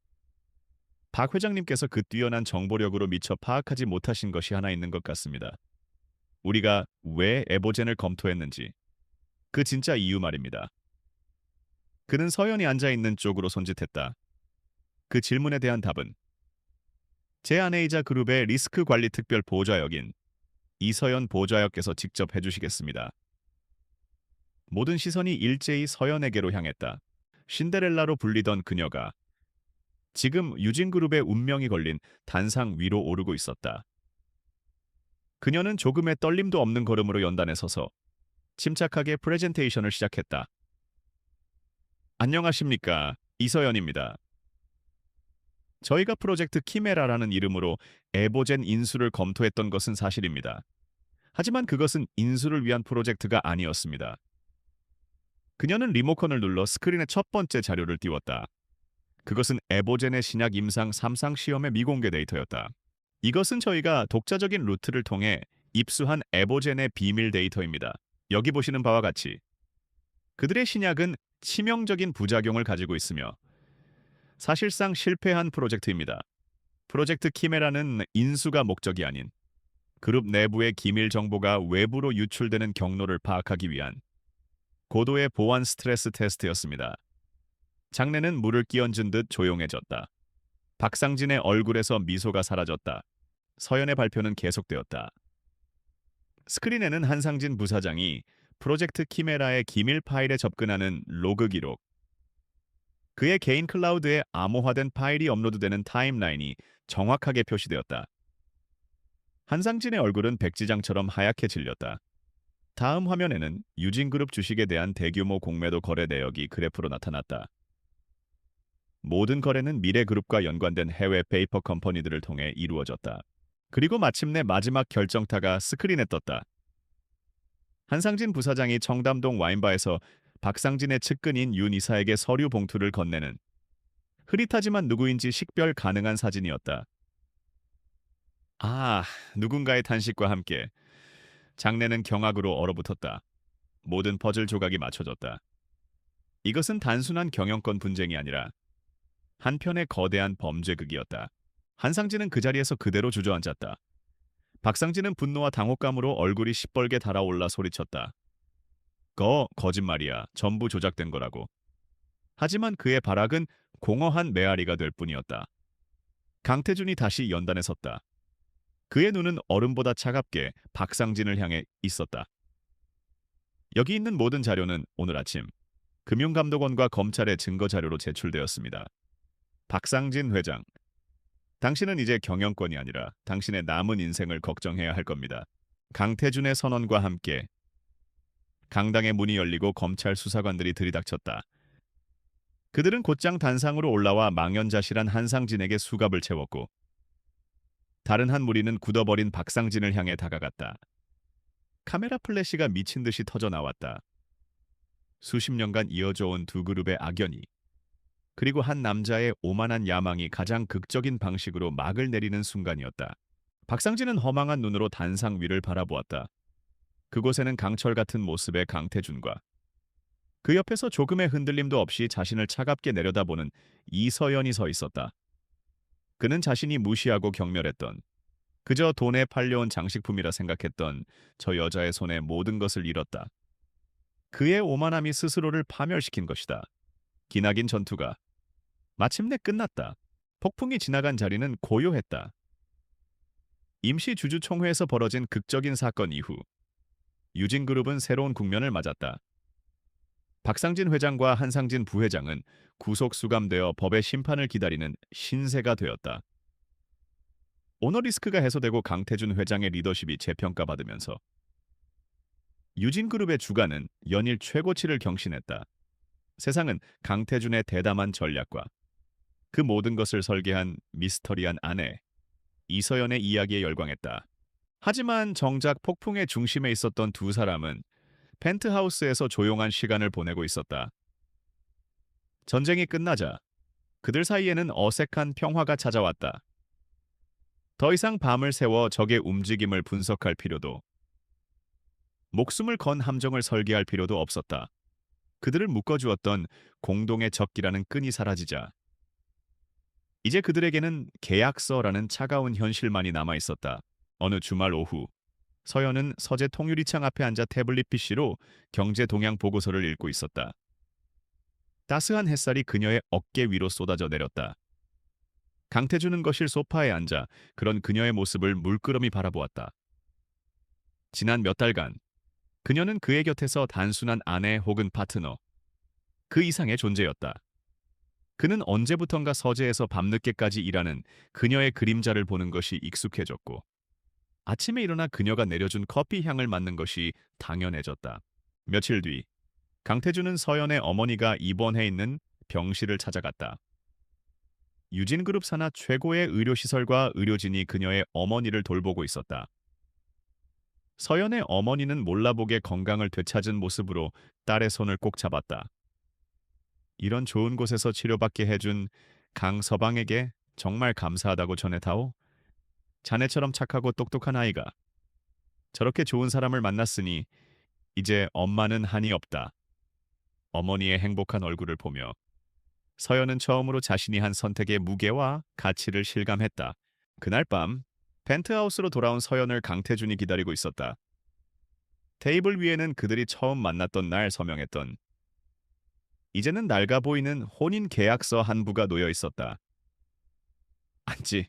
박 회장님께서 그 뛰어난 정보력으로 미처 파악하지 못하신 것이 하나 있는 것 같습니다. 우리가 왜 에보젠을 검토했는지. 그 진짜 이유 말입니다. 그는 서연이 앉아있는 쪽으로 손짓했다. 그 질문에 대한 답은 제 아내이자 그룹의 리스크 관리 특별 보좌역인 이서연 보좌역께서 직접 해주시겠습니다. 모든 시선이 일제히 서연에게로 향했다. 신데렐라로 불리던 그녀가 지금 유진그룹의 운명이 걸린 단상 위로 오르고 있었다. 그녀는 조금의 떨림도 없는 걸음으로 연단에 서서 침착하게 프레젠테이션을 시작했다. 안녕하십니까. 이서연입니다. 저희가 프로젝트 키메라라는 이름으로 에보젠 인수를 검토했던 것은 사실입니다. 하지만 그것은 인수를 위한 프로젝트가 아니었습니다. 그녀는 리모컨을 눌러 스크린의 첫 번째 자료를 띄웠다. 그것은 에보젠의 신약 임상 3상 시험의 미공개 데이터였다. 이것은 저희가 독자적인 루트를 통해 입수한 에보젠의 비밀 데이터입니다. 여기 보시는 바와 같이 그들의 신약은 치명적인 부작용을 가지고 있으며 사실상 실패한 프로젝트입니다. 프로젝트 키메라는 인수가 목적이 아닌 그룹 내부의 기밀 정보가 외부로 유출되는 경로를 파악하기 위한 고도의 보안 스트레스 테스트였습니다. 장내는 물을 끼얹은 듯 조용해졌다. 박상진의 얼굴에서 미소가 사라졌다. 서연의 발표는 계속되었다. 스크린에는 한상진 부사장이 프로젝트 키메라의 기밀 파일에 접근하는 로그 기록, 그의 개인 클라우드에 암호화된 파일이 업로드되는 타임라인이 정확하게 표시되었다. 한상진의 얼굴은 백지장처럼 하얗게 질렸다. 다음 화면에는 유진그룹 주식에 대한 대규모 공매도 거래 내역이 그래프로 나타났다. 모든 거래는 미래그룹과 연관된 해외 페이퍼 컴퍼니들을 통해 이루어졌다. 그리고 마침내 마지막 결정타가 스크린에 떴다. 한상진 부사장이 청담동 와인바에서 박상진의 측근인 윤 이사에게 서류 봉투를 건네는 흐릿하지만 누구인지 식별 가능한 사진이었다. 아, 누군가의 탄식과 함께 장내는 경악으로 얼어붙었다. 모든 퍼즐 조각이 맞춰졌다. 이것은 단순한 경영권 분쟁이 아니라 한편의 거대한 범죄극이었다. 한상진은 그 자리에서 그대로 주저앉았다. 박상진은 분노와 당혹감으로 얼굴이 시뻘게 달아올라 소리쳤다. 거짓말이야. 전부 조작된 거라고. 하지만 그의 발악은 공허한 메아리가 될 뿐이었다. 강태준이 다시 연단에 섰다. 그의 눈은 얼음보다 차갑게 박상진을 향해 있었다. 여기 있는 모든 자료는 오늘 아침 금융감독원과 검찰의 증거자료로 제출되었습니다. 박상진 회장, 당신은 이제 경영권이 아니라 당신의 남은 인생을 걱정해야 할 겁니다. 강태준의 선언과 함께 강당의 문이 열리고 검찰 수사관들이 들이닥쳤다. 그들은 곧장 단상으로 올라와 망연자실한 한상진에게 수갑을 채웠고 다른 한 무리는 굳어버린 박상진을 향해 다가갔다. 카메라 플래시가 미친 듯이 터져 나왔다. 수십 년간 이어져 온 두 그룹의 악연이, 그리고 한 남자의 오만한 야망이 가장 극적인 방식으로 막을 내리는 순간이었다. 박상진은 허망한 눈으로 단상 위를 바라보았다. 그곳에는 강철 같은 모습의 강태준과 그 옆에서 조금의 흔들림도 없이 자신을 차갑게 내려다보는 이서연이 서 있었다. 그는 자신이 무시하고 경멸했던, 그저 돈에 팔려온 장식품이라 생각했던 저 여자의 손에 모든 것을 잃었다. 그의 오만함이 스스로를 파멸시킨 것이다. 기나긴 전투가 마침내 끝났다. 폭풍이 지나간 자리는 고요했다. 임시 주주총회에서 벌어진 극적인 사건 이후 유진그룹은 새로운 국면을 맞았다. 박상진 회장과 한상진 부회장은 구속 수감되어 법의 심판을 기다리는 신세가 되었다. 오너리스크가 해소되고 강태준 회장의 리더십이 재평가받으면서 유진그룹의 주가는 연일 최고치를 경신했다. 세상은 강태준의 대담한 전략과 그 모든 것을 설계한 미스터리한 아내 이서연의 이야기에 열광했다. 하지만 정작 폭풍의 중심에 있었던 두 사람은 펜트하우스에서 조용한 시간을 보내고 있었다. 전쟁이 끝나자 그들 사이에는 어색한 평화가 찾아왔다. 더 이상 밤을 새워 적의 움직임을 분석할 필요도, 목숨을 건 함정을 설계할 필요도 없었다. 그들을 묶어주었던 공동의 적기라는 끈이 사라지자 이제 그들에게는 계약서라는 차가운 현실만이 남아 있었다. 어느 주말 오후 서연은 서재 통유리창 앞에 앉아 태블릿 PC로 경제 동향 보고서를 읽고 있었다. 따스한 햇살이 그녀의 어깨 위로 쏟아져 내렸다. 강태준은 거실 소파에 앉아 그런 그녀의 모습을 물끄러미 바라보았다. 지난 몇 달간 그녀는 그의 곁에서 단순한 아내 혹은 파트너, 그 이상의 존재였다. 그는 언제부턴가 서재에서 밤늦게까지 일하는 그녀의 그림자를 보는 것이 익숙해졌고 아침에 일어나 그녀가 내려준 커피 향을 맡는 것이 당연해졌다. 며칠 뒤 강태준은 서연의 어머니가 입원해 있는 병실을 찾아갔다. 유진그룹 산하 최고의 의료시설과 의료진이 그녀의 어머니를 돌보고 있었다. 서연의 어머니는 몰라보게 건강을 되찾은 모습으로 딸의 손을 꼭 잡았다. 이런 좋은 곳에서 치료받게 해준 강서방에게 정말 감사하다고 전해다오. 자네처럼 착하고 똑똑한 아이가 저렇게 좋은 사람을 만났으니 이제 엄마는 한이 없다. 어머니의 행복한 얼굴을 보며 서연은 처음으로 자신이 한 선택의 무게와 가치를 실감했다. 그날 밤 펜트하우스로 돌아온 서연을 강태준이 기다리고 있었다. 테이블 위에는 그들이 처음 만났던 날 서명했던 이제는 낡아 보이는 혼인 계약서 한 부가 놓여 있었다. 안지.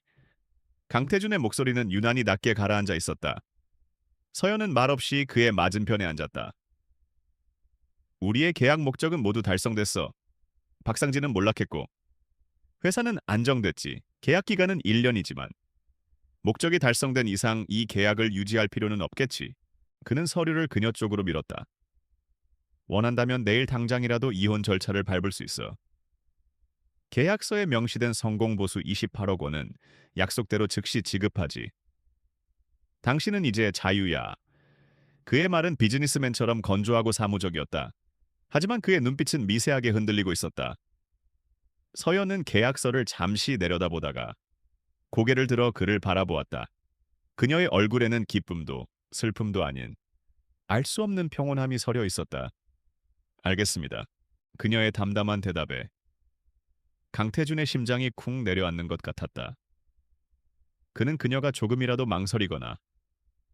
강태준의 목소리는 유난히 낮게 가라앉아 있었다. 서연은 말없이 그의 맞은편에 앉았다. 우리의 계약 목적은 모두 달성됐어. 박상진은 몰락했고 회사는 안정됐지. 계약 기간은 1년이지만 목적이 달성된 이상 이 계약을 유지할 필요는 없겠지. 그는 서류를 그녀 쪽으로 밀었다. 원한다면 내일 당장이라도 이혼 절차를 밟을 수 있어. 계약서에 명시된 성공보수 28억 원은 약속대로 즉시 지급하지. 당신은 이제 자유야. 그의 말은 비즈니스맨처럼 건조하고 사무적이었다. 하지만 그의 눈빛은 미세하게 흔들리고 있었다. 서연은 계약서를 잠시 내려다보다가 고개를 들어 그를 바라보았다. 그녀의 얼굴에는 기쁨도 슬픔도 아닌 알 수 없는 평온함이 서려 있었다. 알겠습니다. 그녀의 담담한 대답에 강태준의 심장이 쿵 내려앉는 것 같았다. 그는 그녀가 조금이라도 망설이거나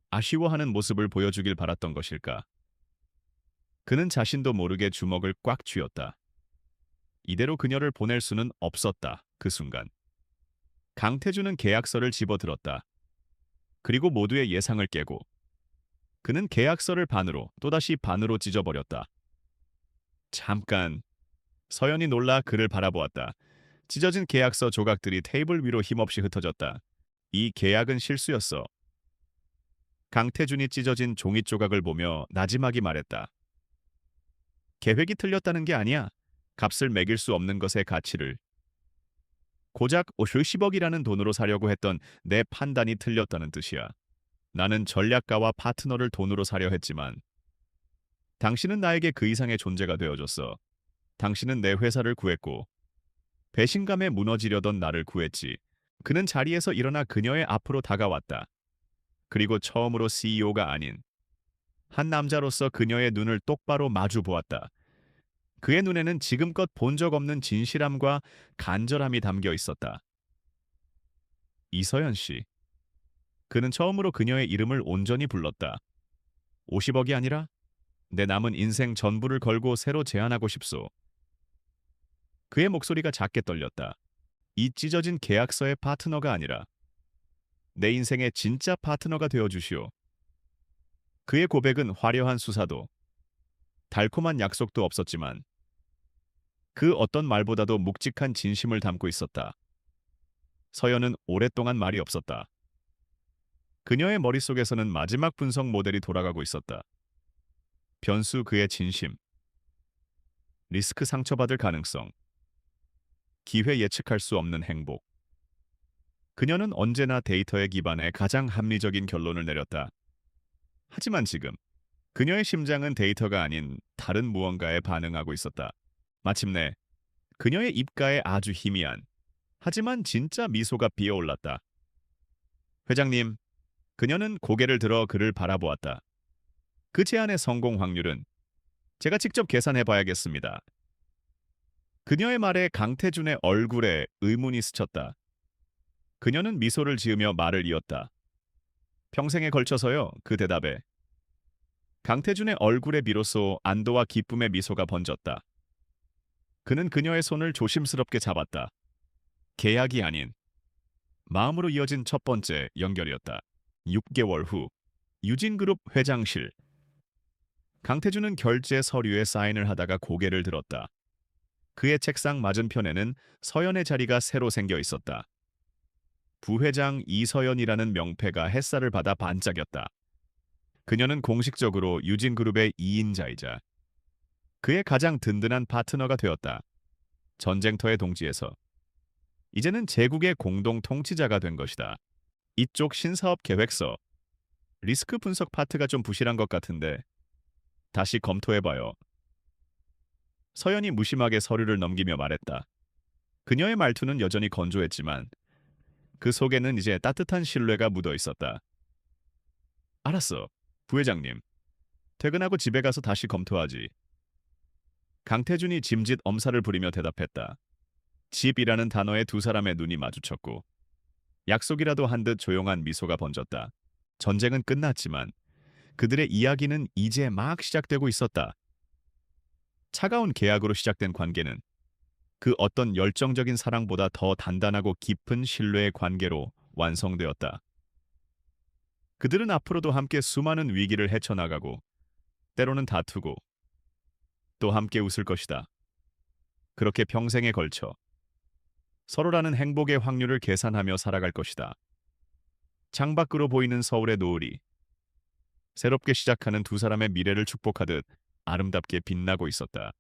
아쉬워하는 모습을 보여주길 바랐던 것일까. 그는 자신도 모르게 주먹을 꽉 쥐었다. 이대로 그녀를 보낼 수는 없었다. 그 순간 강태준은 계약서를 집어들었다. 그리고 모두의 예상을 깨고 그는 계약서를 반으로 또다시 반으로 찢어버렸다. 잠깐. 서연이 놀라 그를 바라보았다. 찢어진 계약서 조각들이 테이블 위로 힘없이 흩어졌다. 이 계약은 실수였어. 강태준이 찢어진 종이 조각을 보며 나지막이 말했다. 계획이 틀렸다는 게 아니야. 값을 매길 수 없는 것의 가치를. 고작 50억이라는 돈으로 사려고 했던 내 판단이 틀렸다는 뜻이야. 나는 전략가와 파트너를 돈으로 사려 했지만 당신은 나에게 그 이상의 존재가 되어줬어. 당신은 내 회사를 구했고 배신감에 무너지려던 나를 구했지. 그는 자리에서 일어나 그녀의 앞으로 다가왔다. 그리고 처음으로 CEO가 아닌 한 남자로서 그녀의 눈을 똑바로 마주 보았다. 그의 눈에는 지금껏 본 적 없는 진실함과 간절함이 담겨 있었다. 이서연 씨. 그는 처음으로 그녀의 이름을 온전히 불렀다. 50억이 아니라 내 남은 인생 전부를 걸고 새로 제안하고 싶소. 그의 목소리가 작게 떨렸다. 이 찢어진 계약서의 파트너가 아니라 내 인생의 진짜 파트너가 되어주시오. 그의 고백은 화려한 수사도 달콤한 약속도 없었지만 그 어떤 말보다도 묵직한 진심을 담고 있었다. 서연은 오랫동안 말이 없었다. 그녀의 머릿속에서는 마지막 분석 모델이 돌아가고 있었다. 변수 그의 진심, 리스크 상처받을 가능성, 기회 예측할 수 없는 행복. 그녀는 언제나 데이터에 기반해 가장 합리적인 결론을 내렸다. 하지만 지금 그녀의 심장은 데이터가 아닌 다른 무언가에 반응하고 있었다. 마침내 그녀의 입가에 아주 희미한 하지만 진짜 미소가 비어올랐다. 회장님, 그녀는 고개를 들어 그를 바라보았다. 그 제안의 성공 확률은 제가 직접 계산해 봐야겠습니다. 그녀의 말에 강태준의 얼굴에 의문이 스쳤다. 그녀는 미소를 지으며 말을 이었다. 평생에 걸쳐서요. 그 대답에 강태준의 얼굴에 비로소 안도와 기쁨의 미소가 번졌다. 그는 그녀의 손을 조심스럽게 잡았다. 계약이 아닌 마음으로 이어진 첫 번째 연결이었다. 6개월 후 유진그룹 회장실. 강태준은 결제 서류에 사인을 하다가 고개를 들었다. 그의 책상 맞은편에는 서연의 자리가 새로 생겨 있었다. 부회장 이서연이라는 명패가 햇살을 받아 반짝였다. 그녀는 공식적으로 유진그룹의 2인자이자 그의 가장 든든한 파트너가 되었다. 전쟁터의 동지에서 이제는 제국의 공동 통치자가 된 것이다. 이쪽 신사업 계획서, 리스크 분석 파트가 좀 부실한 것 같은데 다시 검토해봐요. 서연이 무심하게 서류를 넘기며 말했다. 그녀의 말투는 여전히 건조했지만 그 속에는 이제 따뜻한 신뢰가 묻어 있었다. 알았어, 부회장님. 퇴근하고 집에 가서 다시 검토하지. 강태준이 짐짓 엄살을 부리며 대답했다. 집이라는 단어에 두 사람의 눈이 마주쳤고 약속이라도 한 듯 조용한 미소가 번졌다. 전쟁은 끝났지만 그들의 이야기는 이제 막 시작되고 있었다. 차가운 계약으로 시작된 관계는 그 어떤 열정적인 사랑보다 더 단단하고 깊은 신뢰의 관계로 완성되었다. 그들은 앞으로도 함께 수많은 위기를 헤쳐나가고 때로는 다투고 또 함께 웃을 것이다. 그렇게 평생에 걸쳐 서로라는 행복의 확률을 계산하며 살아갈 것이다. 창밖으로 보이는 서울의 노을이 새롭게 시작하는 두 사람의 미래를 축복하듯 아름답게 빛나고 있었다.